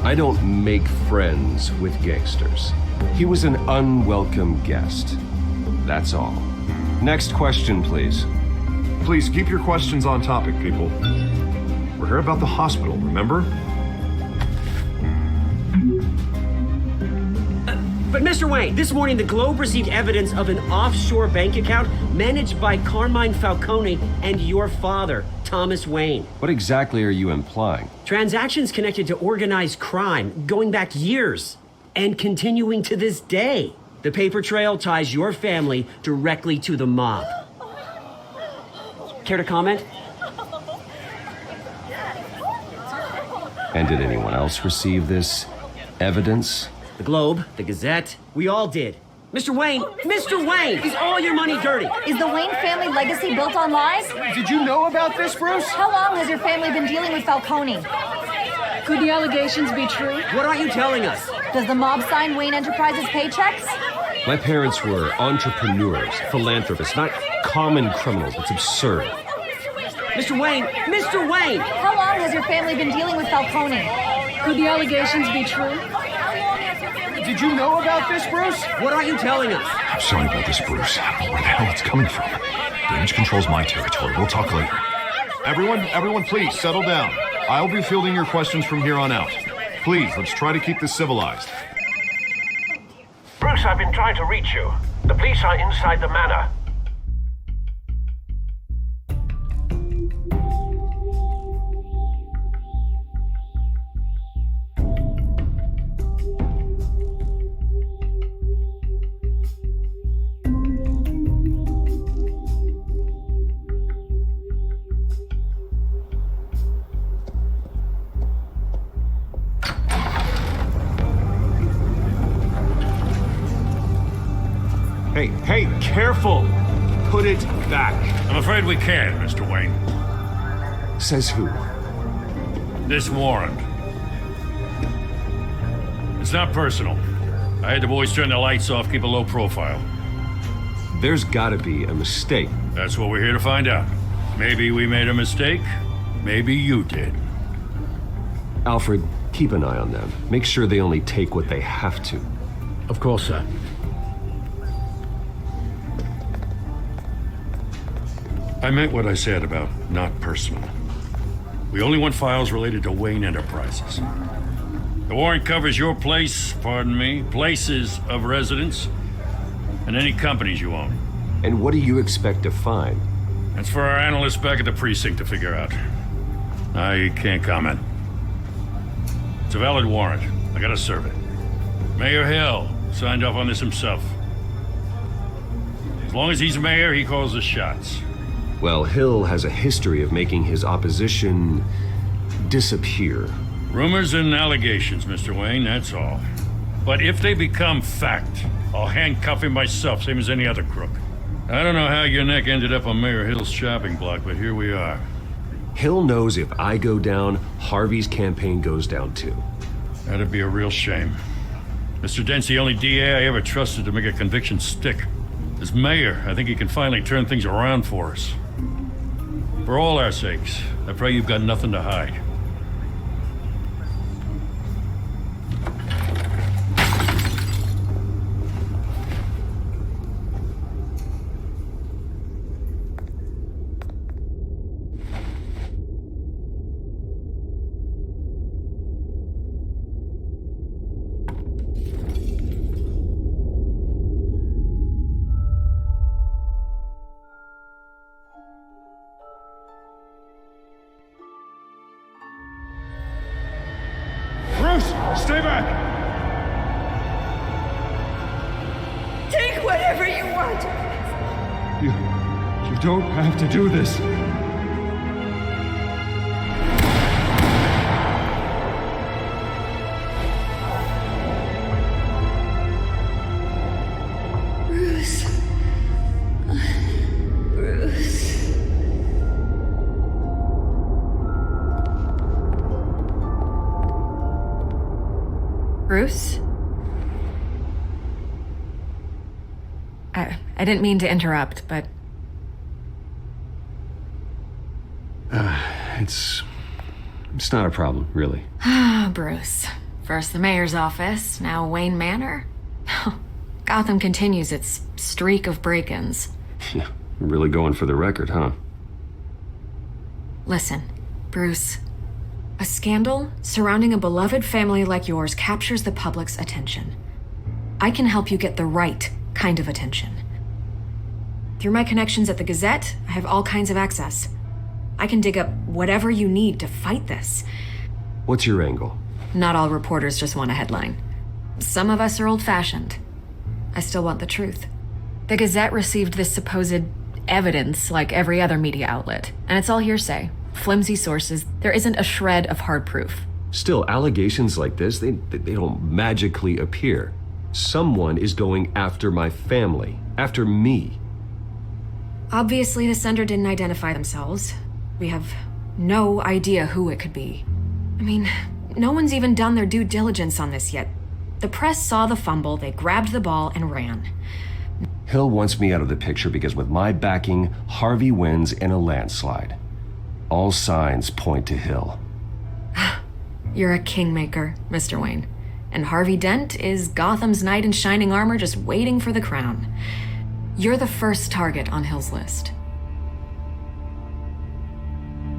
I don't make friends with gangsters. He was an unwelcome guest. That's all. Next question, please. Please keep your questions on topic, people. We're here about the hospital, remember? But Mr. Wayne, this morning the Globe received evidence of an offshore bank account managed by Carmine Falcone and your father, Thomas Wayne. What exactly are you implying? Transactions connected to organized crime going back years and continuing to this day. The paper trail ties your family directly to the mob. Care to comment? And did anyone else receive this evidence? The Globe, the Gazette, we all did. Mr. Wayne, is all your money dirty? Is the Wayne family legacy built on lies? Did you know about this, Bruce? How long has your family been dealing with Falcone? Could the allegations be true? What aren't you telling us? Does the mob sign Wayne Enterprises paychecks? My parents were entrepreneurs, philanthropists, not common criminals. It's absurd. Mr. Wayne! How long has your family been dealing with Falcone? Could the allegations be true? Did you know about this, Bruce? What aren't you telling us? I'm sorry about this, Bruce. I don't know where the hell it's coming from. Damage controls my territory. We'll talk later. Everyone, please settle down. I'll be fielding your questions from here on out. Please, let's try to keep this civilized. Bruce, I've been trying to reach you. The police are inside the manor. Hey, careful! Put it back. I'm afraid we can't, Mr. Wayne. Says who? This warrant. It's not personal. I had the boys turn the lights off, keep a low profile. There's gotta be a mistake. That's what we're here to find out. Maybe we made a mistake. Maybe you did. Alfred, keep an eye on them. Make sure they only take what they have to. Of course, sir. I meant what I said about not personal. We only want files related to Wayne Enterprises. The warrant covers your place, places of residence, and any companies you own. And what do you expect to find? That's for our analysts back at the precinct to figure out. I can't comment. It's a valid warrant. I gotta serve it. Mayor Hill signed off on this himself. As long as he's mayor, he calls the shots. Well, Hill has a history of making his opposition disappear. Rumors and allegations, Mr. Wayne, that's all. But if they become fact, I'll handcuff him myself, same as any other crook. I don't know how your neck ended up on Mayor Hill's shopping block, but here we are. Hill knows if I go down, Harvey's campaign goes down too. That'd be a real shame. Mr. Dent's the only DA I ever trusted to make a conviction stick. As mayor, I think he can finally turn things around for us. For all our sakes, I pray you've got nothing to hide. Stay back! Take whatever you want. You don't have to do this. Bruce. Bruce. Bruce? I didn't mean to interrupt, but... It's not a problem, really. Bruce. First the mayor's office, now Wayne Manor. Gotham continues its streak of break-ins. Yeah, really going for the record, huh? Listen, Bruce. A scandal surrounding a beloved family like yours captures the public's attention. I can help you get the right kind of attention. Through my connections at the Gazette, I have all kinds of access. I can dig up whatever you need to fight this. What's your angle? Not all reporters just want a headline. Some of us are old-fashioned. I still want the truth. The Gazette received this supposed evidence like every other media outlet, and it's all hearsay. Flimsy sources. There isn't a shred of hard proof. Still, allegations like this, they don't magically appear. Someone is going after my family, after me. Obviously, the sender didn't identify themselves. We have no idea who it could be. I mean, no one's even done their due diligence on this yet. The press saw the fumble, they grabbed the ball and ran. Hill wants me out of the picture because with my backing, Harvey wins in a landslide. All signs point to Hill. You're a kingmaker, Mr. Wayne. And Harvey Dent is Gotham's knight in shining armor just waiting for the crown. You're the first target on Hill's list.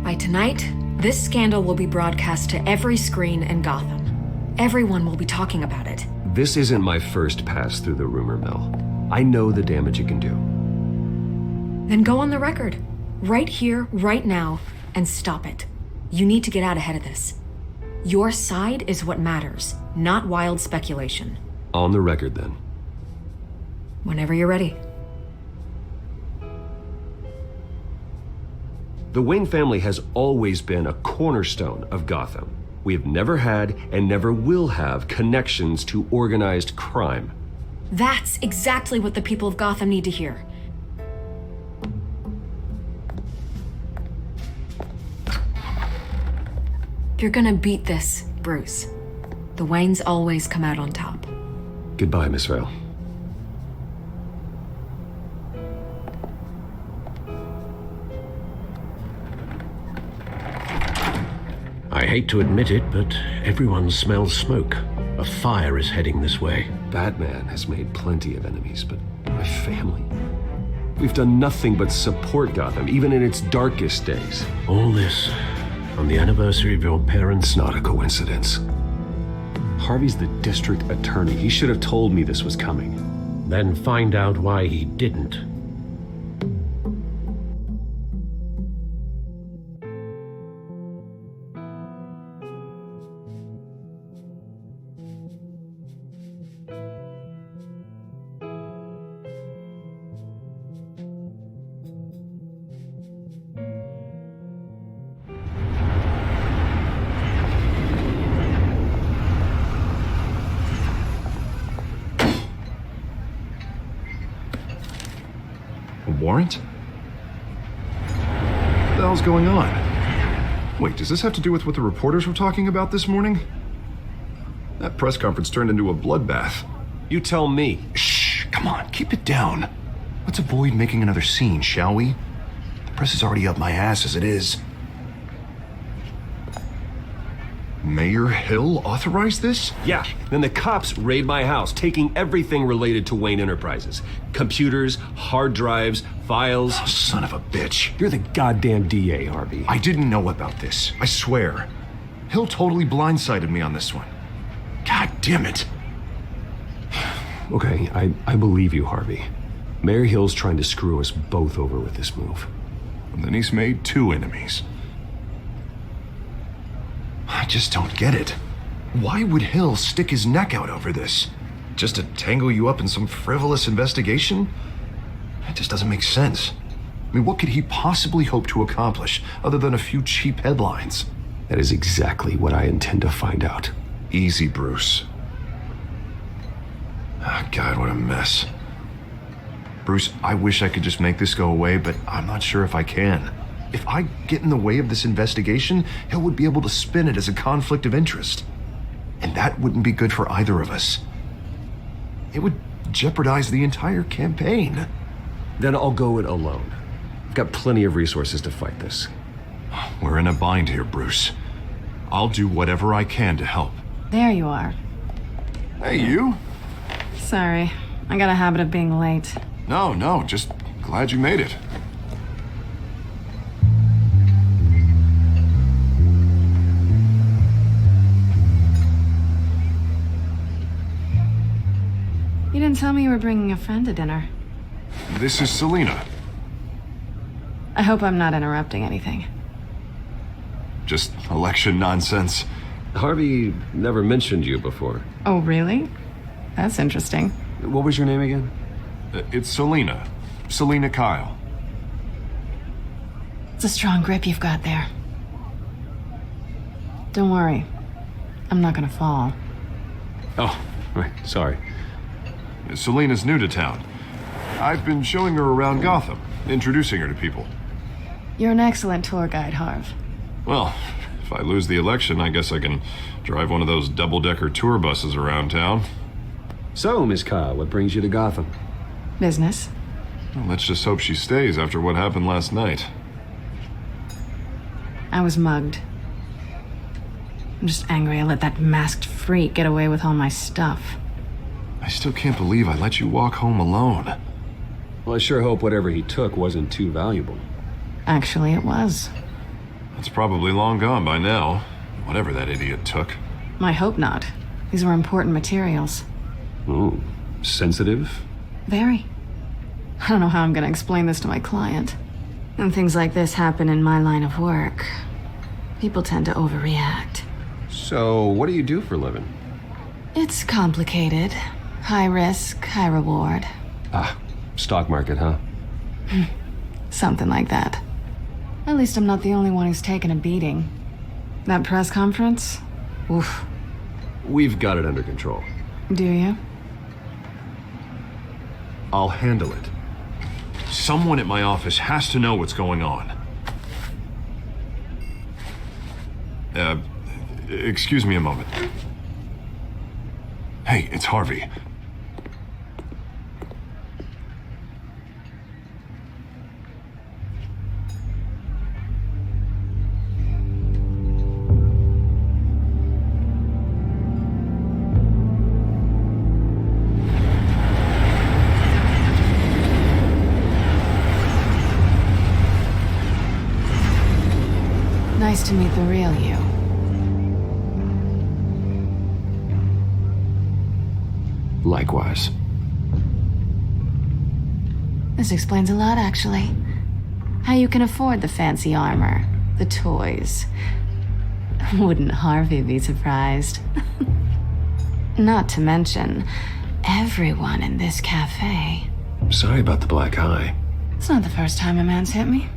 By tonight, this scandal will be broadcast to every screen in Gotham. Everyone will be talking about it. This isn't my first pass through the rumor mill. I know the damage it can do. Then go on the record. Right here, right now, and stop it. You need to get out ahead of this. Your side is what matters, not wild speculation. On the record, then. Whenever you're ready. The Wayne family has always been a cornerstone of Gotham. We have never had and never will have connections to organized crime. That's exactly what the people of Gotham need to hear. You're gonna beat this, Bruce. The Waynes always come out on top. Goodbye, Miss Vale. I hate to admit it, but everyone smells smoke. A fire is heading this way. Batman has made plenty of enemies, but my family? We've done nothing but support Gotham, even in its darkest days. All this on the anniversary of your parents'... It's not a coincidence. Harvey's the district attorney. He should have told me this was coming. Then find out why he didn't. Warrant? What the hell's going on? Wait, does this have to do with what the reporters were talking about this morning? That press conference turned into a bloodbath. You tell me. Shh, come on, keep it down. Let's avoid making another scene, shall we? The press is already up my ass as it is. Mayor Hill authorized this? Yeah, then the cops raid my house, taking everything related to Wayne Enterprises. Computers, hard drives, files. Oh, son of a bitch. You're the goddamn DA, Harvey. I didn't know about this, I swear. Hill totally blindsided me on this one. God damn it. Okay, I believe you, Harvey. Mayor Hill's trying to screw us both over with this move. And then he's made 2 enemies. I just don't get it. Why would Hill stick his neck out over this? Just to tangle you up in some frivolous investigation? It just doesn't make sense. I mean, what could he possibly hope to accomplish other than a few cheap headlines? That is exactly what I intend to find out. Easy, Bruce. Ah, God, what a mess. Bruce, I wish I could just make this go away, but I'm not sure if I can. If I get in the way of this investigation, Hill would be able to spin it as a conflict of interest. And that wouldn't be good for either of us. It would jeopardize the entire campaign. Then I'll go it alone. I've got plenty of resources to fight this. We're in a bind here, Bruce. I'll do whatever I can to help. There you are. Hey, you. Sorry, I got a habit of being late. No, just glad you made it. didn't tell me you were bringing a friend to dinner. This is Selina. I hope I'm not interrupting anything. Just election nonsense. Harvey never mentioned you before. Oh, really? That's interesting. What was your name again? It's Selina. Selina Kyle. It's a strong grip you've got there. Don't worry. I'm not gonna fall. Oh, right. Sorry. Selina's new to town. I've been showing her around Gotham, introducing her to people. You're an excellent tour guide, Harv. Well, if I lose the election, I guess I can drive one of those double-decker tour buses around town. So, Miss Kyle, what brings you to Gotham? Business. Well, let's just hope she stays after what happened last night. I was mugged. I'm just angry I let that masked freak get away with all my stuff. I still can't believe I let you walk home alone. Well, I sure hope whatever he took wasn't too valuable. Actually, it was. It's probably long gone by now, whatever that idiot took. I hope not. These were important materials. Ooh, sensitive? Very. I don't know how I'm gonna explain this to my client. When things like this happen in my line of work, people tend to overreact. So, what do you do for a living? It's complicated. High risk, high reward. Ah, stock market, huh? Something like that. At least I'm not the only one who's taken a beating. That press conference? Oof. We've got it under control. Do you? I'll handle it. Someone at my office has to know what's going on. Excuse me a moment. Hey, it's Harvey. Nice to meet the real you. Likewise. This explains a lot, actually. How you can afford the fancy armor, the toys. Wouldn't Harvey be surprised? Not to mention, everyone in this cafe. Sorry about the black eye. It's not the first time a man's hit me.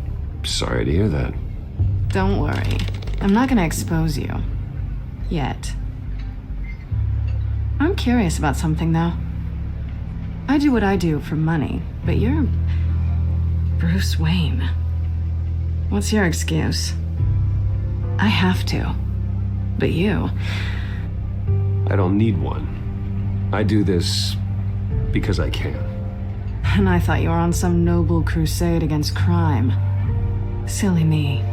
Sorry to hear that. Don't worry. I'm not gonna expose you. Yet. I'm curious about something, though. I do what I do for money, but you're Bruce Wayne. What's your excuse? I have to. But you... I don't need one. I do this because I can. And I thought you were on some noble crusade against crime. Silly me.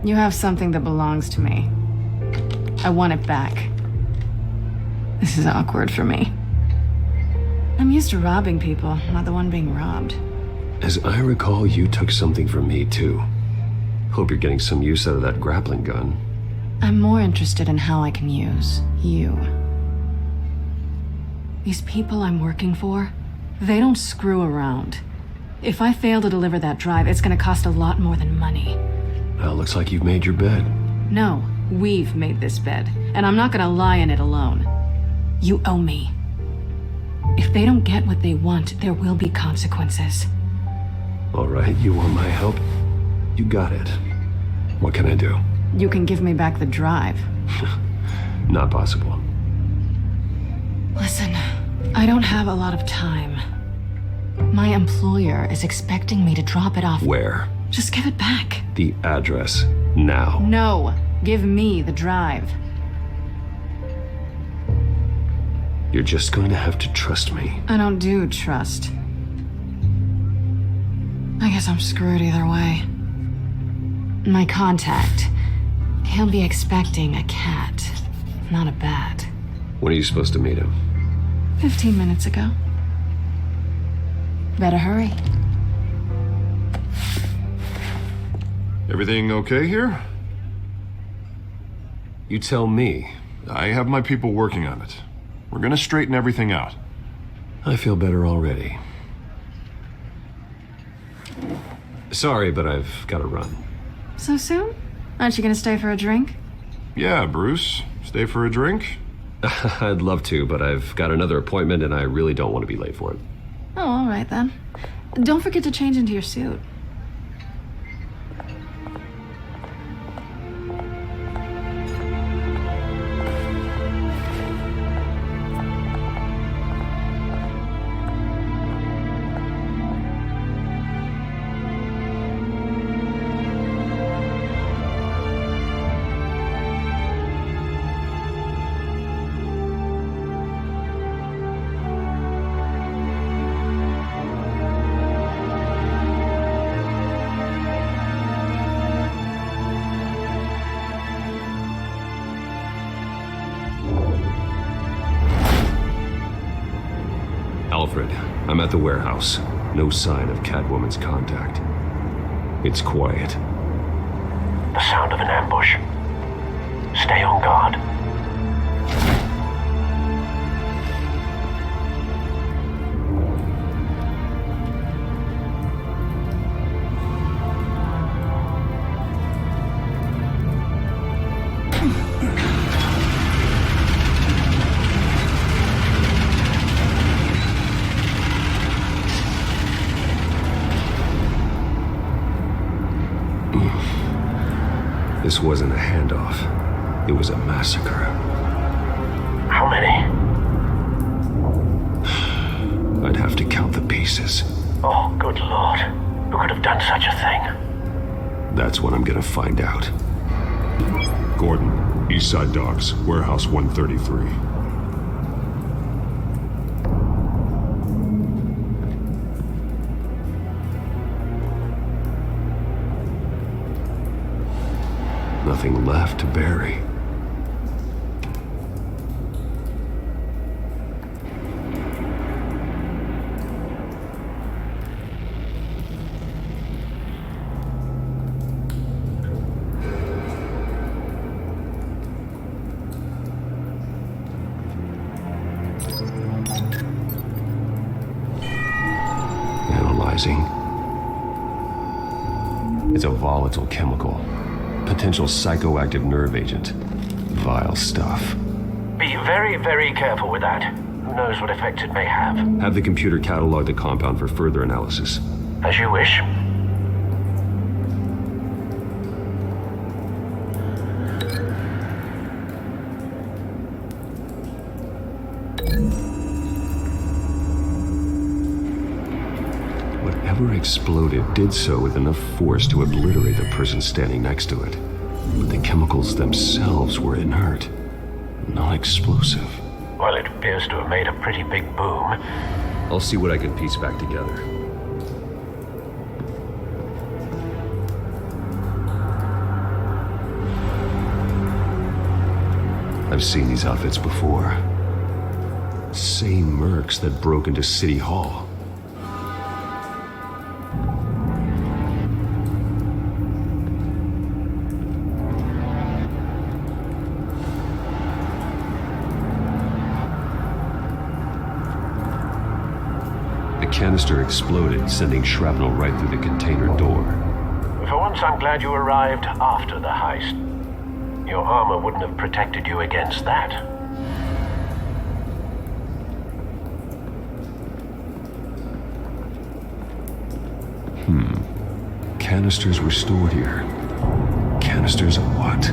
You have something that belongs to me. I want it back. This is awkward for me. I'm used to robbing people, not the one being robbed. As I recall, you took something from me, too. Hope you're getting some use out of that grappling gun. I'm more interested in how I can use you. These people I'm working for, they don't screw around. If I fail to deliver that drive, it's gonna cost a lot more than money. Well, looks like you've made your bed. No, we've made this bed, and I'm not gonna lie in it alone. You owe me. If they don't get what they want, there will be consequences. All right, you want my help? You got it. What can I do? You can give me back the drive. Not possible. Listen, I don't have a lot of time. My employer is expecting me to drop it off. Where? Just give it back. The address, now. No, give me the drive. You're just going to have to trust me. I don't do trust. I guess I'm screwed either way. My contact, he'll be expecting a cat, not a bat. When are you supposed to meet him? 15 minutes ago. Better hurry. Everything okay here? You tell me. I have my people working on it. We're gonna straighten everything out. I feel better already. Sorry, but I've got to run. So soon? Aren't you gonna stay for a drink? Yeah, Bruce. Stay for a drink? I'd love to, but I've got another appointment and I really don't want to be late for it. Oh, all right then. Don't forget to change into your suit. Alfred, I'm at the warehouse. No sign of Catwoman's contact. It's quiet. The sound of an ambush. Stay on guard. This wasn't a handoff. It was a massacre. How many? I'd have to count the pieces. Oh, good lord. Who could have done such a thing? That's what I'm gonna find out. Gordon, East Side Docks, Warehouse 133. Nothing left to bury. Analyzing. It's a volatile chemical. Potential psychoactive nerve agent. Vile stuff. Be very, very careful with that. Who knows what effect it may have. Have the computer catalog the compound for further analysis. As you wish. Whatever exploded did so with enough force to obliterate the person standing next to it. But the chemicals themselves were inert, non-explosive. Well, it appears to have made a pretty big boom. I'll see what I can piece back together. I've seen these outfits before. Same mercs that broke into City Hall. Canister exploded, sending shrapnel right through the container door. For once, I'm glad you arrived after the heist. Your armor wouldn't have protected you against that. Canisters were stored here. Canisters of what?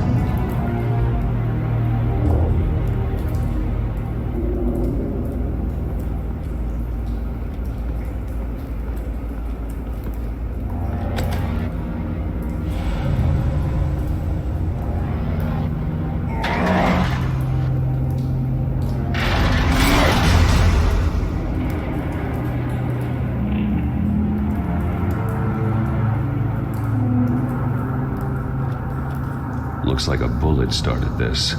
Looks like a bullet started this.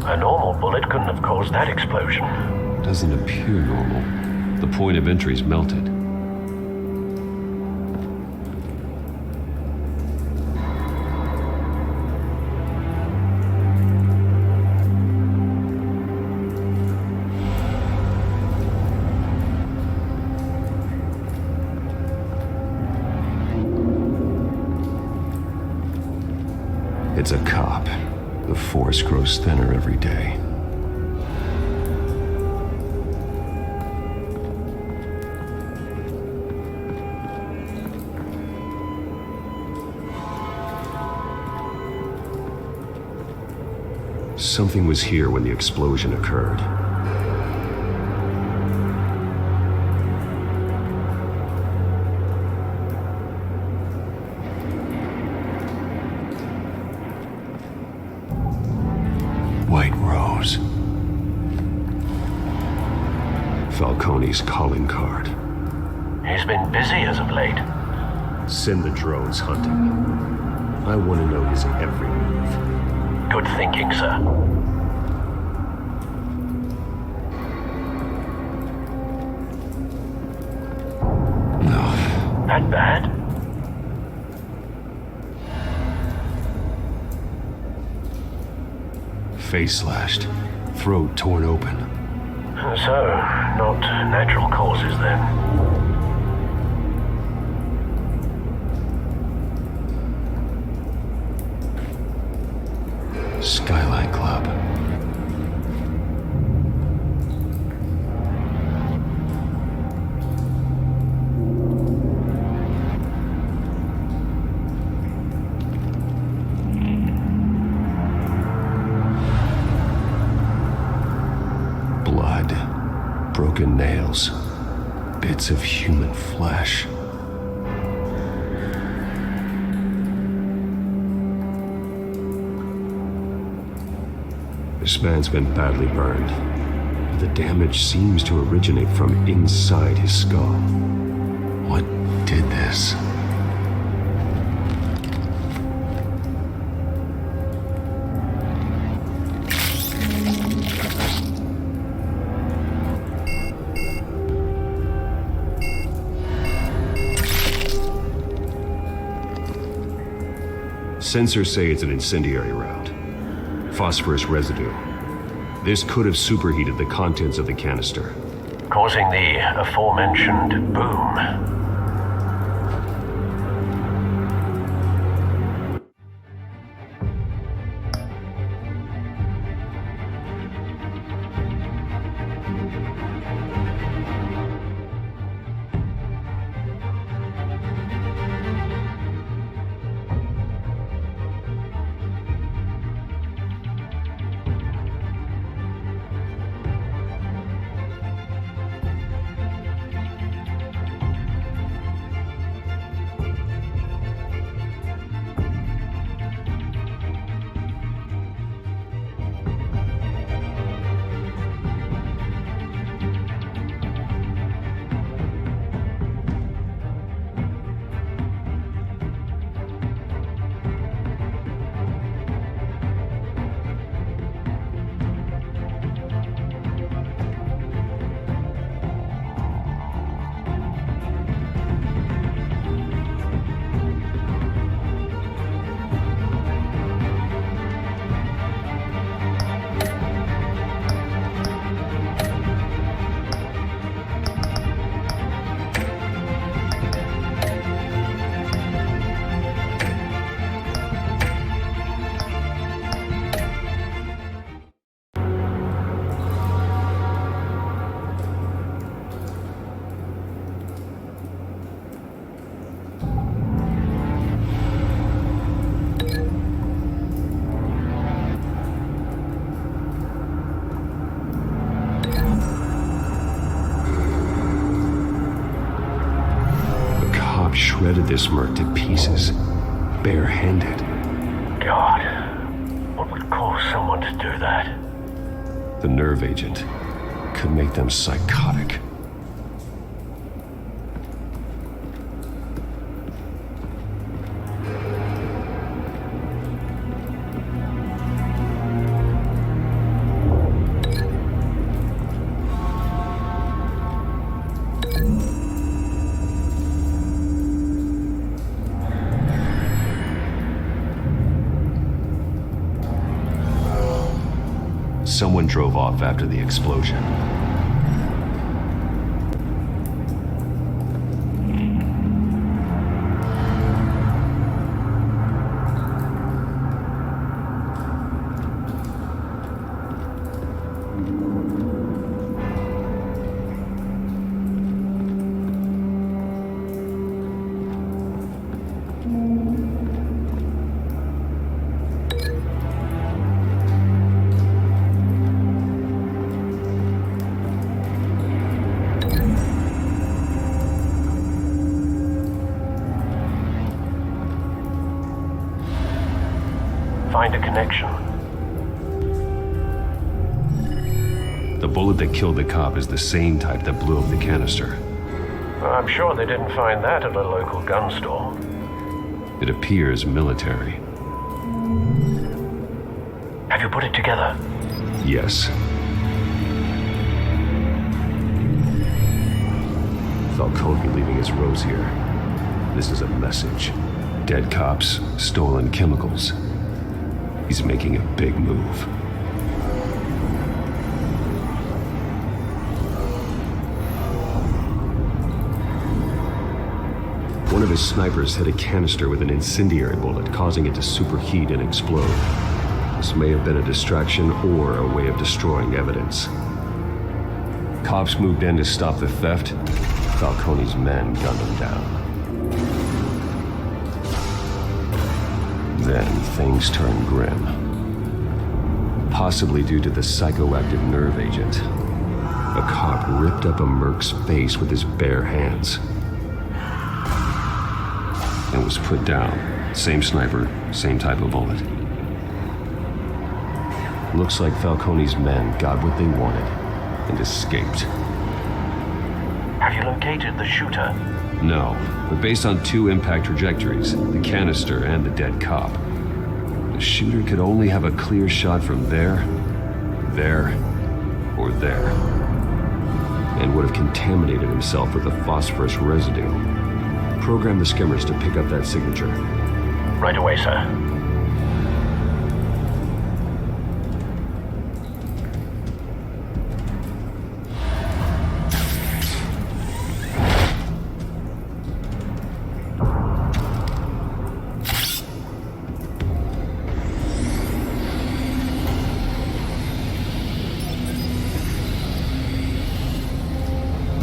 A normal bullet couldn't have caused that explosion. Doesn't appear normal. The point of entry's melted. It's a cop. The force grows thinner every day. Something was here when the explosion occurred. White Rose. Falcone's calling card. He's been busy as of late. Send the drones hunting. I want to know his every move. Good thinking, sir. No. That bad? Face slashed, throat torn open. So, not natural causes then. Skyline Club. Blood, broken nails, bits of human flesh. This man's been badly burned. The damage seems to originate from inside his skull. What did this? Sensors say it's an incendiary round. Phosphorus residue. This could have superheated the contents of the canister, Causing the aforementioned boom. Shredded this merc to pieces, barehanded. God, what would cause someone to do that? The nerve agent could make them psychotic. Someone drove off after the explosion. find a connection. The bullet that killed the cop is the same type that blew up the canister. I'm sure they didn't find that at a local gun store. It appears military. Have you put it together? Yes. Falcone leaving his rose here. This is a message. Dead cops, stolen chemicals. He's making a big move. One of his snipers hit a canister with an incendiary bullet, causing it to superheat and explode. This may have been a distraction or a way of destroying evidence. Cops moved in to stop the theft. Falcone's men gunned him down. Then things turned grim. Possibly due to the psychoactive nerve agent. A cop ripped up a merc's face with his bare hands. And was put down. Same sniper, same type of bullet. Looks like Falcone's men got what they wanted and escaped. Have you located the shooter? No, but based on two impact trajectories, the canister and the dead cop, the shooter could only have a clear shot from there, or there, and would have contaminated himself with the phosphorus residue. Program the skimmers to pick up that signature. Right away, sir.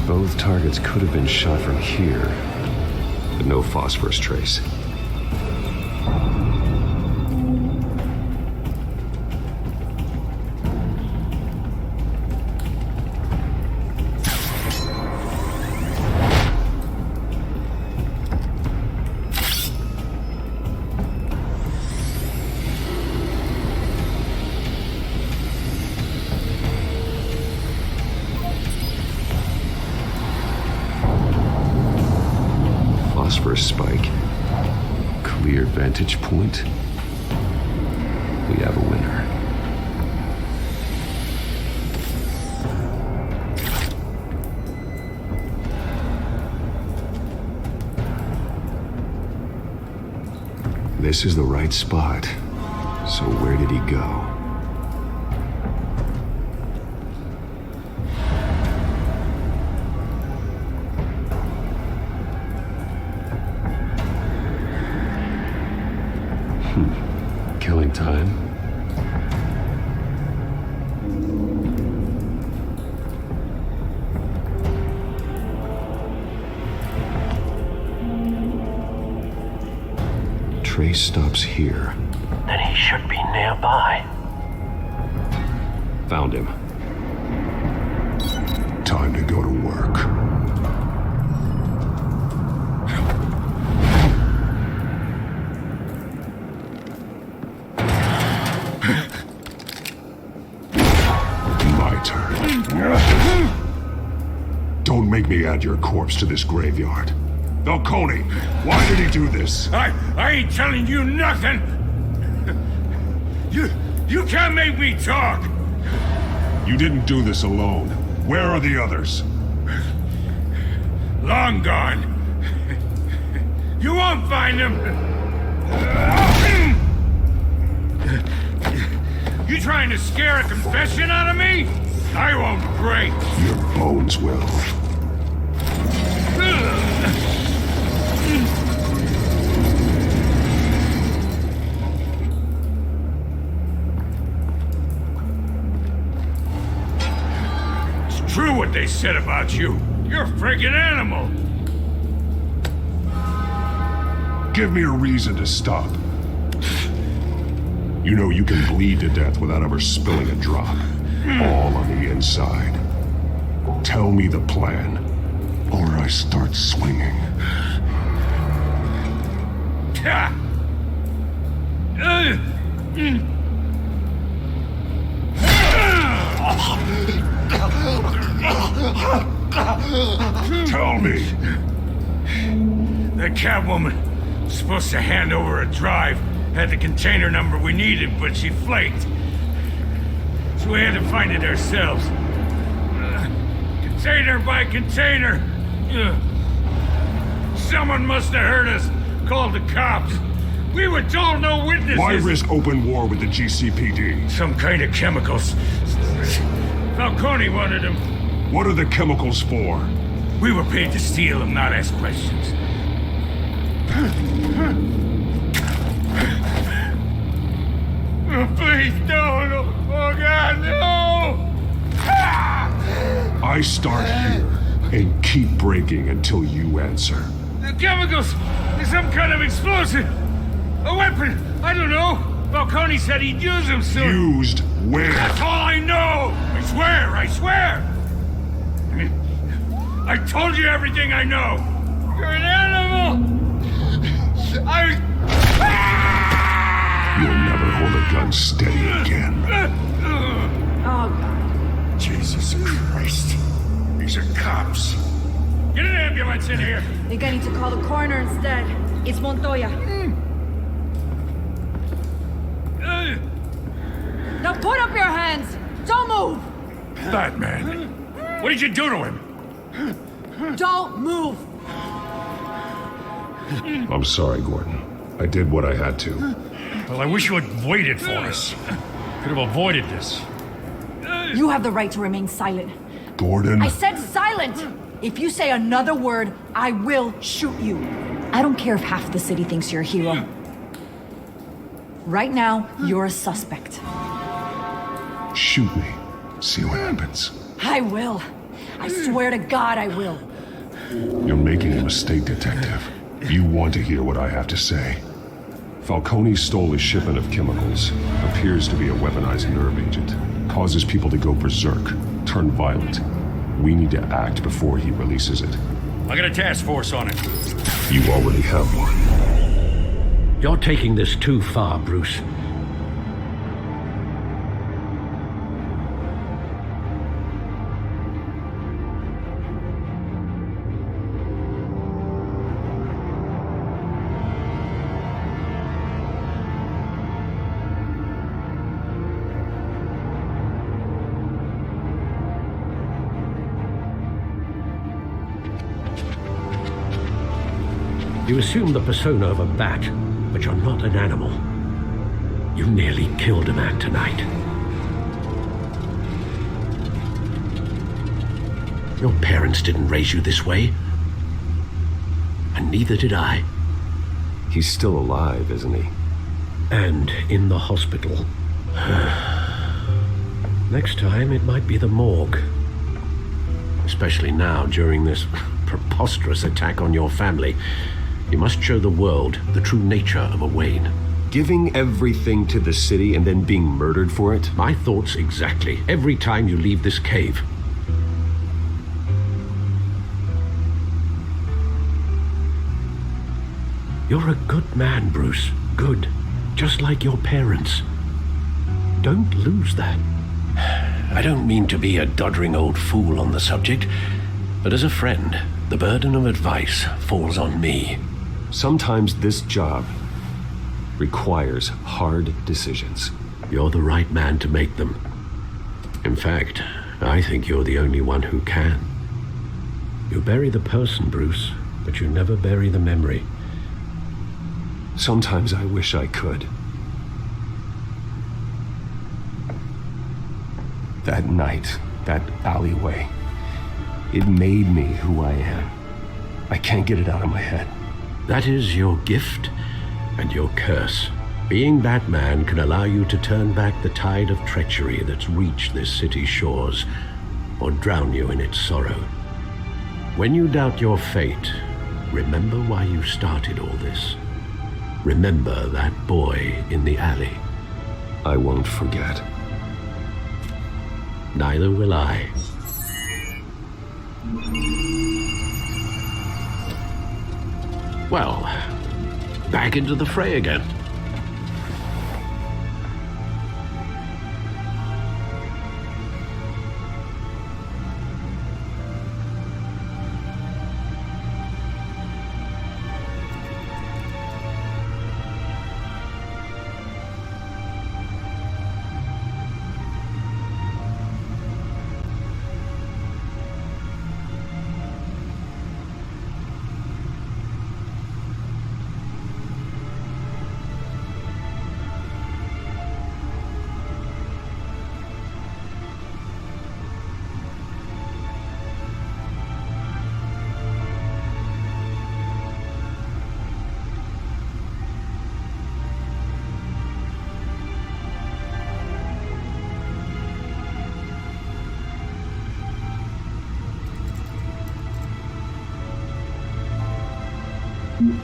Both targets could have been shot from here, but no phosphorus trace. Phosphorus spike. Clear vantage point. We have a winner. This is the right spot. So where did he go? Killing time. Trace stops here. Then he should be nearby. Found him. Time to go to work. Don't make me add your corpse to this graveyard. Falcone, why did he do this? I ain't telling you nothing! You can't make me talk! You didn't do this alone. Where are the others? Long gone. You won't find them! You trying to scare a confession out of me? I won't break! Your bones will. It's true what they said about you. You're a friggin' animal. Give me a reason to stop. You know you can bleed to death without ever spilling a drop. All on the inside. Tell me the plan, or I start swinging. Tell me. The Catwoman was supposed to hand over a drive, had the container number we needed, but she flaked. So we had to find it ourselves. Container by container. Someone must have heard us, called the cops. We were told no witnesses. Why risk open war with the GCPD? Some kind of chemicals. Falcone wanted them. What are the chemicals for? We were paid to steal them, not ask questions. Oh, please, no. Oh, God, no! I start here and keep breaking until you answer. The chemicals! There's some kind of explosive! A weapon! I don't know! Falcone said he'd use them soon. Used where? That's all I know! I swear! I told you everything I know! You're an animal! You'll never hold a gun steady again. Oh, God. Jesus Christ. These are cops. Get an ambulance in here! I think I need to call the coroner instead. It's Montoya. Now put up your hands! Don't move! Batman, what did you do to him? Don't move! I'm sorry, Gordon. I did what I had to. Well, I wish you had waited for us. Could have avoided this. You have the right to remain silent. Gordon? I said silent! If you say another word, I will shoot you. I don't care if half the city thinks you're a hero. Right now, you're a suspect. Shoot me. See what happens. I will. I swear to God I will. You're making a mistake, Detective. You want to hear what I have to say. Falcone stole a shipment of chemicals. Appears to be a weaponized nerve agent. Causes people to go berserk, turn violent. We need to act before he releases it. I got a task force on it. You already have one. You're taking this too far, Bruce. You assume the persona of a bat, but you're not an animal. You nearly killed a man tonight. Your parents didn't raise you this way. And neither did I. He's still alive, isn't he? And in the hospital. Next time, it might be the morgue. Especially now, during this preposterous attack on your family. You must show the world the true nature of a Wayne. Giving everything to the city and then being murdered for it? My thoughts exactly. Every time you leave this cave. You're a good man, Bruce. Good. Just like your parents. Don't lose that. I don't mean to be a doddering old fool on the subject, but as a friend, the burden of advice falls on me. Sometimes this job requires hard decisions. You're the right man to make them. In fact, I think you're the only one who can. You bury the person, Bruce, but you never bury the memory. Sometimes I wish I could. That night, that alleyway, it made me who I am. I can't get it out of my head. That is your gift and your curse. Being Batman can allow you to turn back the tide of treachery that's reached this city's shores, or drown you in its sorrow. When you doubt your fate, remember why you started all this. Remember that boy in the alley. I won't forget. Neither will I. Well, back into the fray again. Well,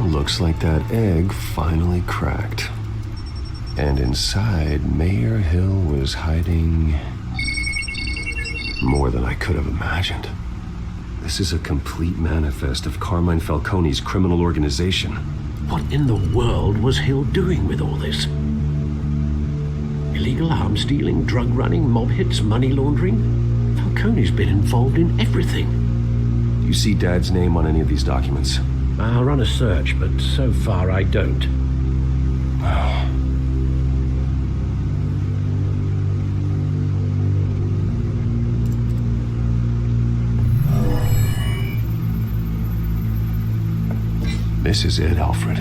looks like that egg finally cracked. And inside, Mayor Hill was hiding more than I could have imagined. This is a complete manifest of Carmine Falcone's criminal organization. What in the world was Hill doing with all this? Illegal arms dealing, drug running, mob hits, money laundering? Falcone's been involved in everything. Do you see Dad's name on any of these documents? I'll run a search, but so far I don't. This is it, Alfred.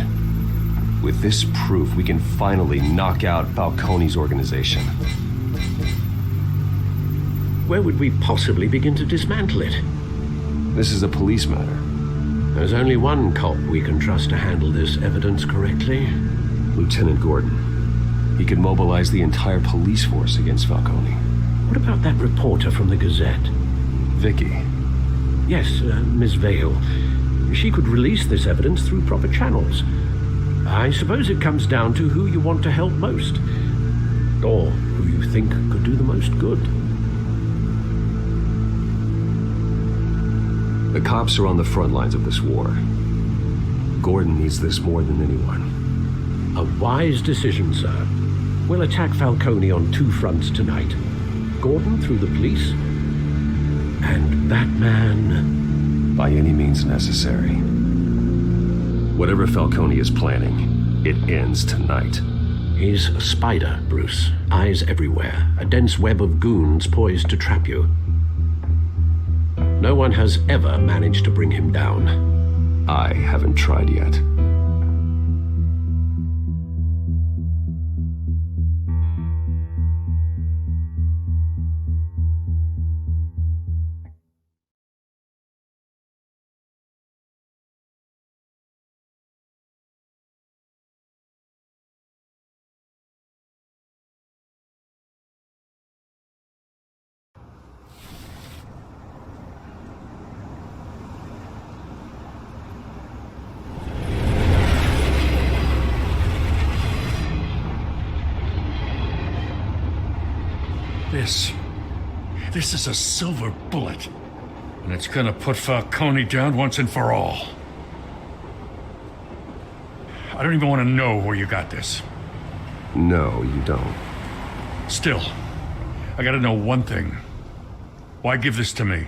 With this proof, we can finally knock out Falcone's organization. Where would we possibly begin to dismantle it? This is a police matter. There's only one cop we can trust to handle this evidence correctly. Lieutenant Gordon. He can mobilize the entire police force against Falcone. What about that reporter from the Gazette? Vicky. Yes, Miss Vale. She could release this evidence through proper channels. I suppose it comes down to who you want to help most. Or who you think could do the most good. The cops are on the front lines of this war. Gordon needs this more than anyone. A wise decision, sir. We'll attack Falcone on two fronts tonight. Gordon through the police, and that man... by any means necessary. Whatever Falcone is planning, it ends tonight. He's a spider, Bruce. Eyes everywhere. A dense web of goons poised to trap you. No one has ever managed to bring him down. I haven't tried yet. This is a silver bullet. And it's gonna put Falcone down once and for all. I don't even want to know where you got this. No, you don't. Still, I gotta know one thing. Why give this to me?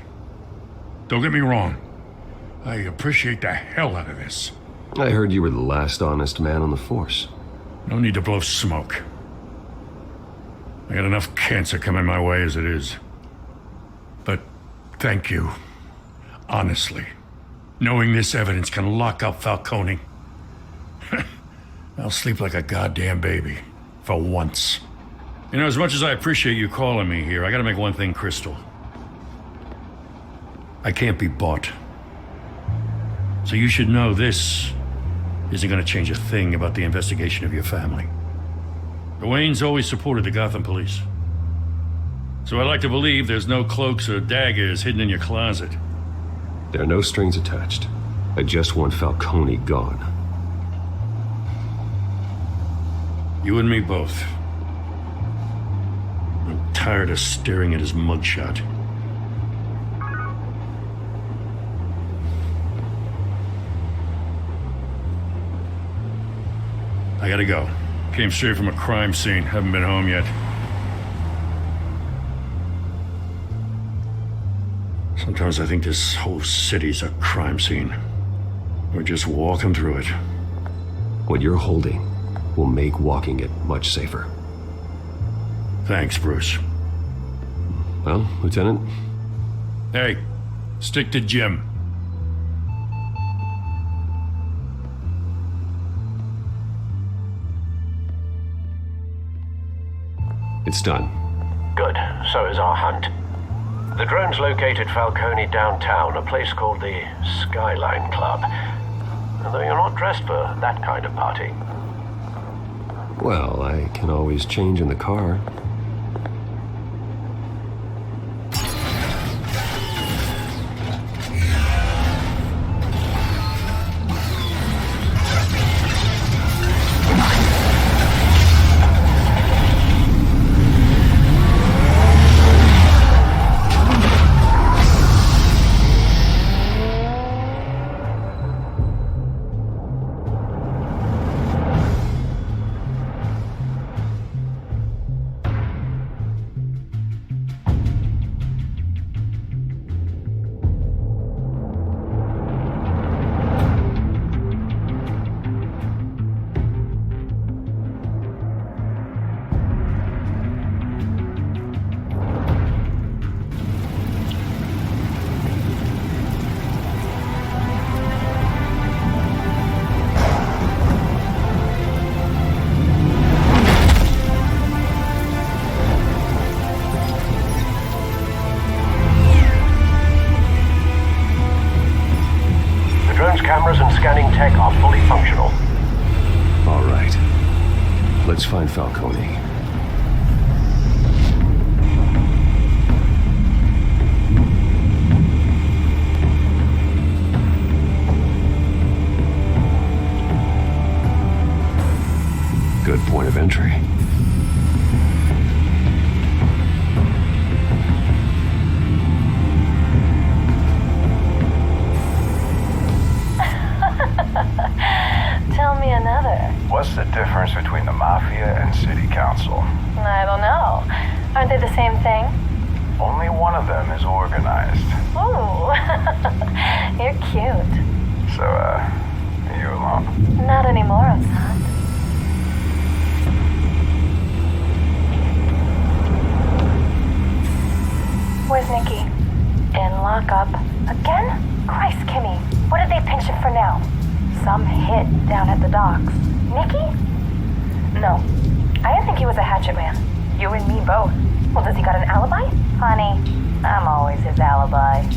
Don't get me wrong. I appreciate the hell out of this. I heard you were the last honest man on the force. No need to blow smoke. I got enough cancer coming my way as it is. But thank you. Honestly. Knowing this evidence can lock up Falcone. I'll sleep like a goddamn baby. For once. You know, as much as I appreciate you calling me here, I gotta make one thing crystal. I can't be bought. So you should know this isn't gonna change a thing about the investigation of your family. The Waynes always supported the Gotham police. So I like to believe there's no cloaks or daggers hidden in your closet. There are no strings attached. I just want Falcone gone. You and me both. I'm tired of staring at his mugshot. I gotta go. Came straight from a crime scene. Haven't been home yet. Sometimes I think this whole city's a crime scene. We're just walking through it. What you're holding will make walking it much safer. Thanks, Bruce. Well, Lieutenant? Hey, stick to Jim. It's done. Good. So is our hunt. The drone's located Falcone downtown, a place called the Skyline Club. Although you're not dressed for that kind of party. Well, I can always change in the car. Cameras and scanning tech are fully functional. All right. Let's find Falcone. Good point of entry. Tell me another. What's the difference between the Mafia and City Council? I don't know. Aren't they the same thing? Only one of them is organized. Ooh, you're cute. So, are you alone? Not anymore, I'm not. Where's Nikki? In lockup. Again? Christ, Kimmy. What did they pinch him for now? Some hit down at the docks. Nikki? No. I didn't think he was a hatchet man. You and me both. Well, does he got an alibi? Honey, I'm always his alibi.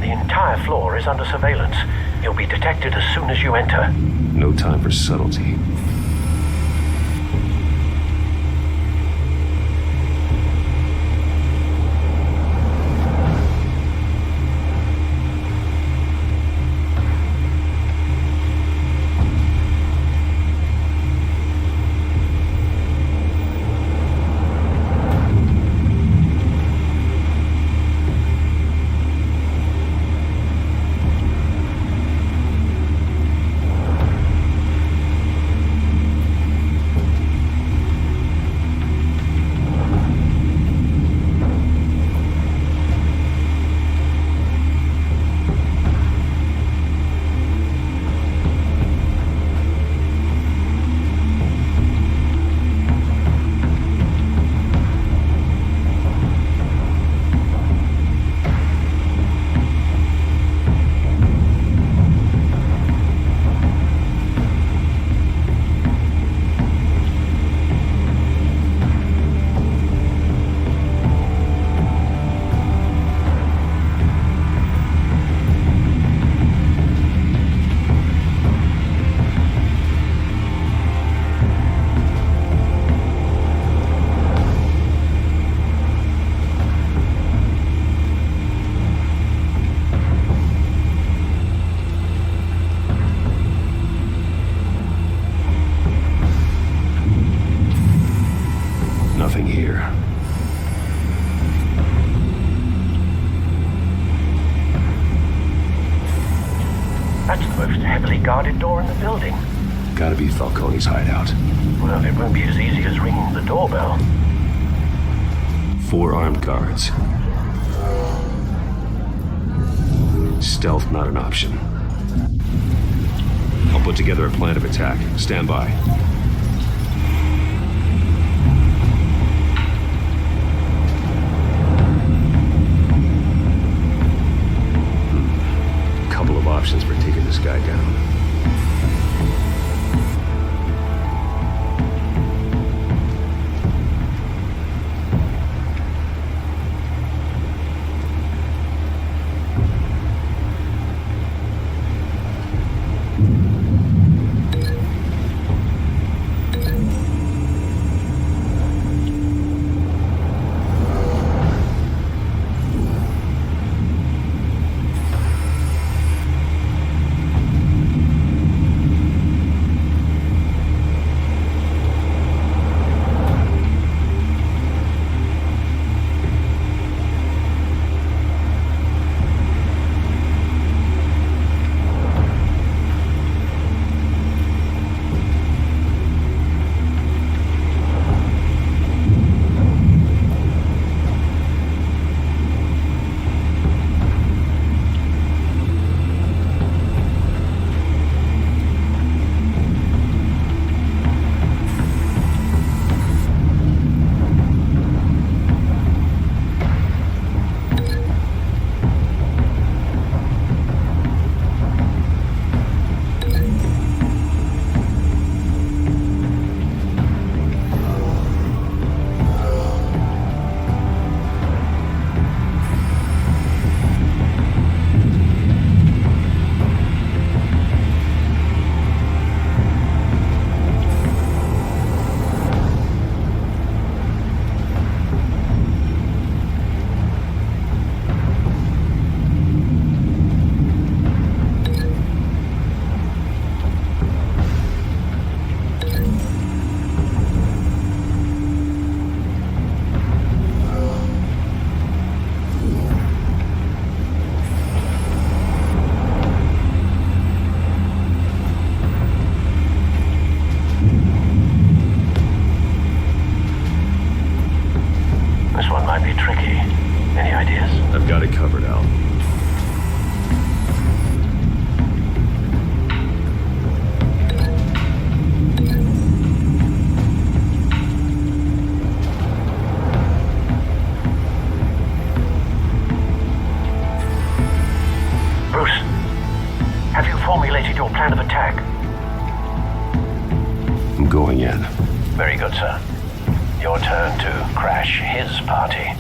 The entire floor is under surveillance. You'll be detected as soon as you enter. No time for subtlety. Falcone's hideout. Well, it won't be as easy as ringing the doorbell. 4 armed guards. Stealth not an option. I'll put together a plan of attack. Stand by. Couple of options for taking this guy down. Got it covered, Al. Bruce, have you formulated your plan of attack? I'm going in. Very good, sir. Your turn to crash his party.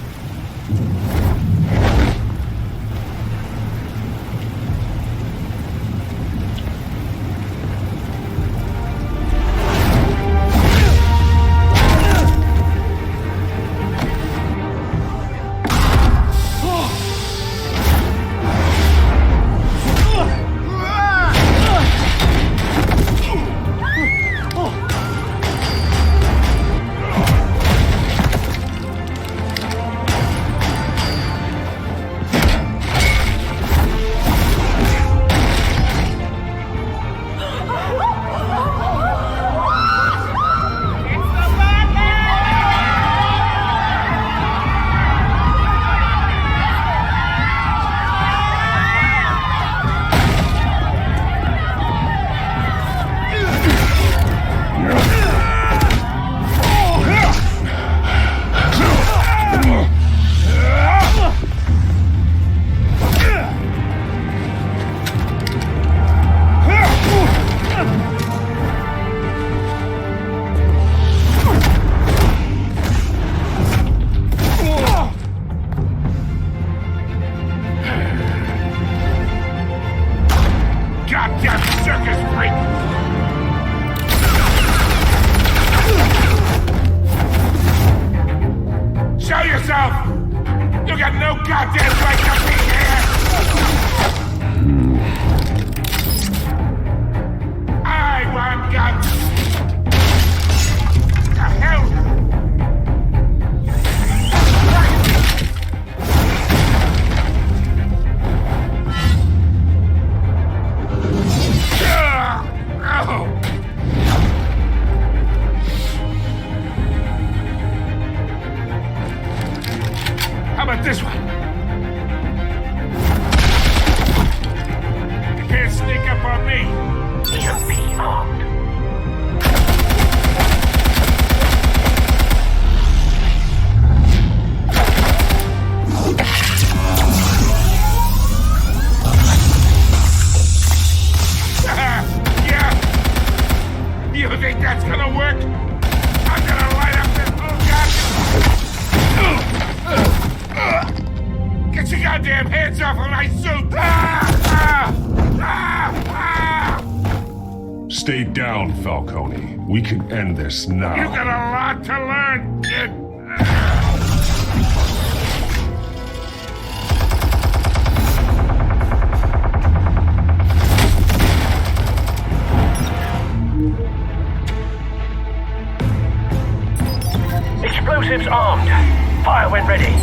off of my suit! Stay down, Falcone. We can end this now. You got a lot to learn, kid. Explosives armed. Fire when ready.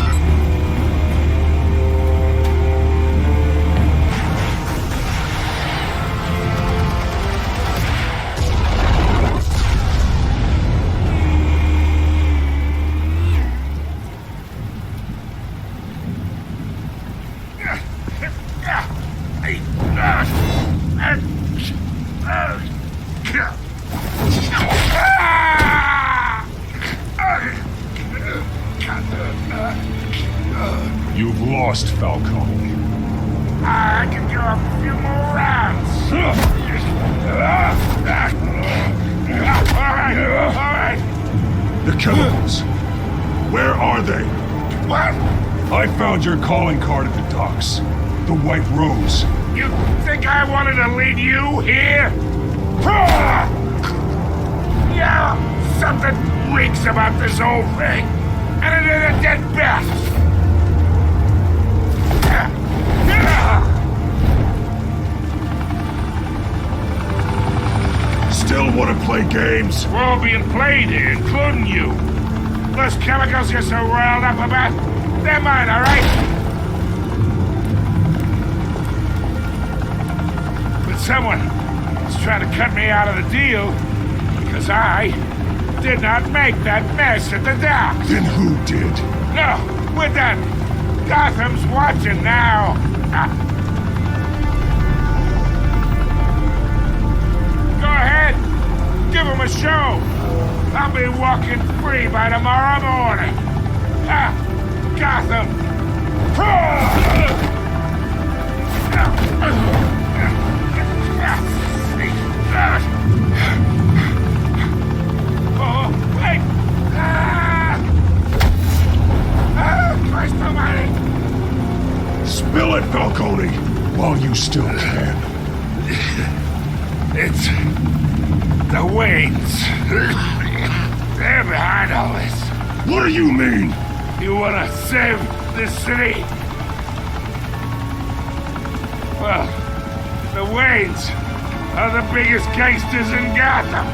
You've lost, Falcone. I can go a few more rounds. All right. The chemicals. Where are they? What? I found your calling card at the docks. The White Rose. You think I wanted to lead you here? Yeah, something reeks about this whole thing. And it is a dead bat. Still want to play games? We're all being played here, including you. Those chemicals you're so riled up about, they're mine, all right? But someone is trying to cut me out of the deal because I did not make that mess at the docks. Then who did? No, we're done. Gotham's watching now. Go ahead. Give him a show. I'll be walking free by tomorrow morning. Gotham. Oh, wait. Christ almighty. Spill it, Falcone, while you still can. It's the Waynes. They're behind all this. What do you mean? You want to save this city? Well, the Waynes are the biggest gangsters in Gotham.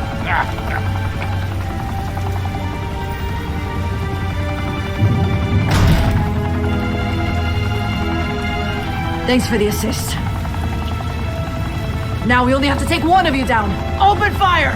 Thanks for the assist. Now we only have to take one of you down. Open fire!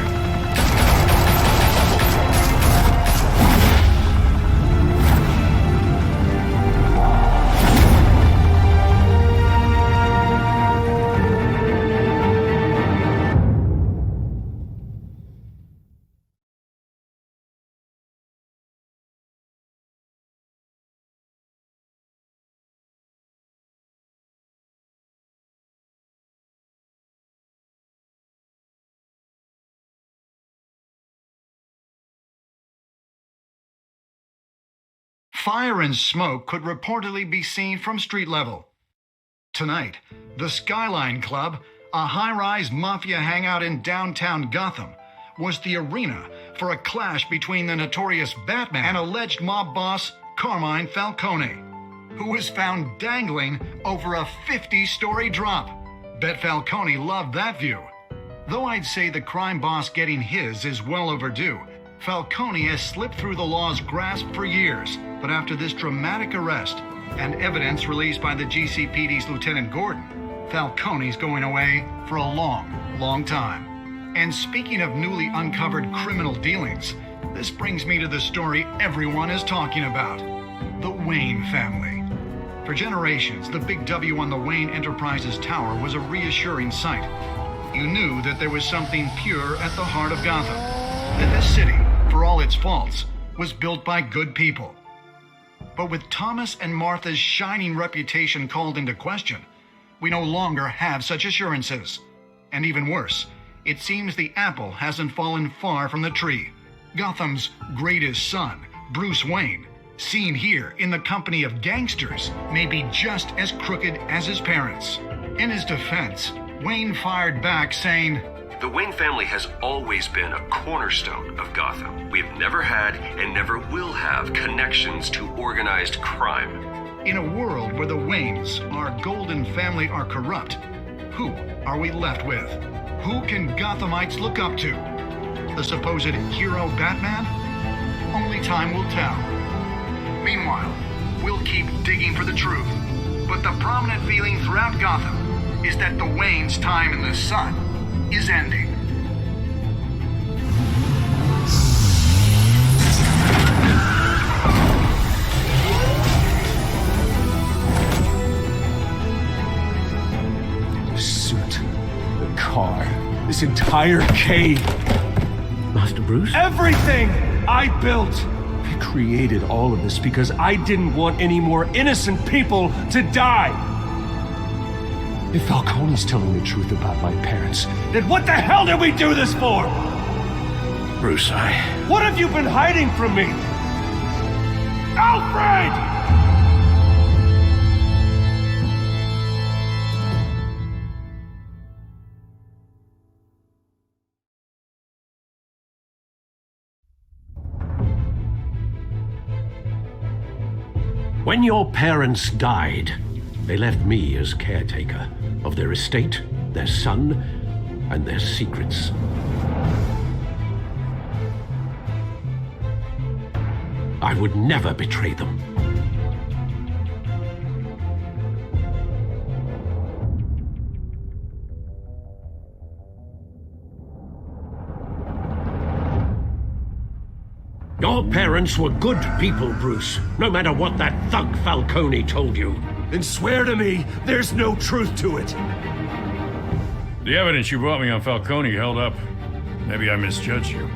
Fire and smoke could reportedly be seen from street level. Tonight, the Skyline Club, a high-rise mafia hangout in downtown Gotham, was the arena for a clash between the notorious Batman and alleged mob boss Carmine Falcone, who was found dangling over a 50-story drop. Bet Falcone loved that view. Though I'd say the crime boss getting his is well overdue, Falcone has slipped through the law's grasp for years, but after this dramatic arrest and evidence released by the GCPD's Lieutenant Gordon, Falcone's going away for a long, long time. And speaking of newly uncovered criminal dealings, this brings me to the story everyone is talking about: the Wayne family. For generations, the big W on the Wayne Enterprises Tower was a reassuring sight. You knew that there was something pure at the heart of Gotham, that this city, for all its faults, was built by good people. But with Thomas and Martha's shining reputation called into question, we no longer have such assurances. And even worse, it seems the apple hasn't fallen far from the tree. Gotham's greatest son, Bruce Wayne, seen here in the company of gangsters, may be just as crooked as his parents. In his defense, Wayne fired back saying, "The Wayne family has always been a cornerstone of Gotham. We have never had and never will have connections to organized crime." In a world where the Waynes, our golden family, are corrupt, who are we left with? Who can Gothamites look up to? The supposed hero Batman? Only time will tell. Meanwhile, we'll keep digging for the truth. But the prominent feeling throughout Gotham is that the Waynes' time in the sun is ending. The suit, the car, this entire cave. Master Bruce? Everything I built! I created all of this because I didn't want any more innocent people to die. If Falcone's telling the truth about my parents, then what the hell did we do this for? Bruce, What have you been hiding from me? Alfred! when your parents died, they left me as caretaker of their estate, their son, and their secrets. I would never betray them. Your parents were good people, Bruce, no matter what that thug Falcone told you. Then swear to me there's no truth to it. The evidence you brought me on Falcone held up. Maybe I misjudged you.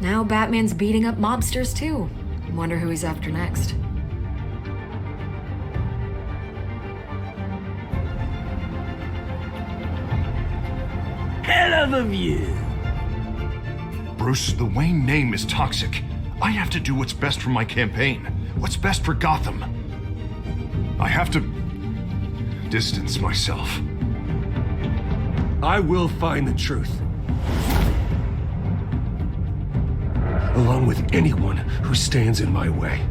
Now Batman's beating up mobsters too. Wonder who he's after next. Hell of a view. Bruce, the Wayne name is toxic. I have to do what's best for my campaign. What's best for Gotham. I have to distance myself. I will find the truth. Along with anyone who stands in my way.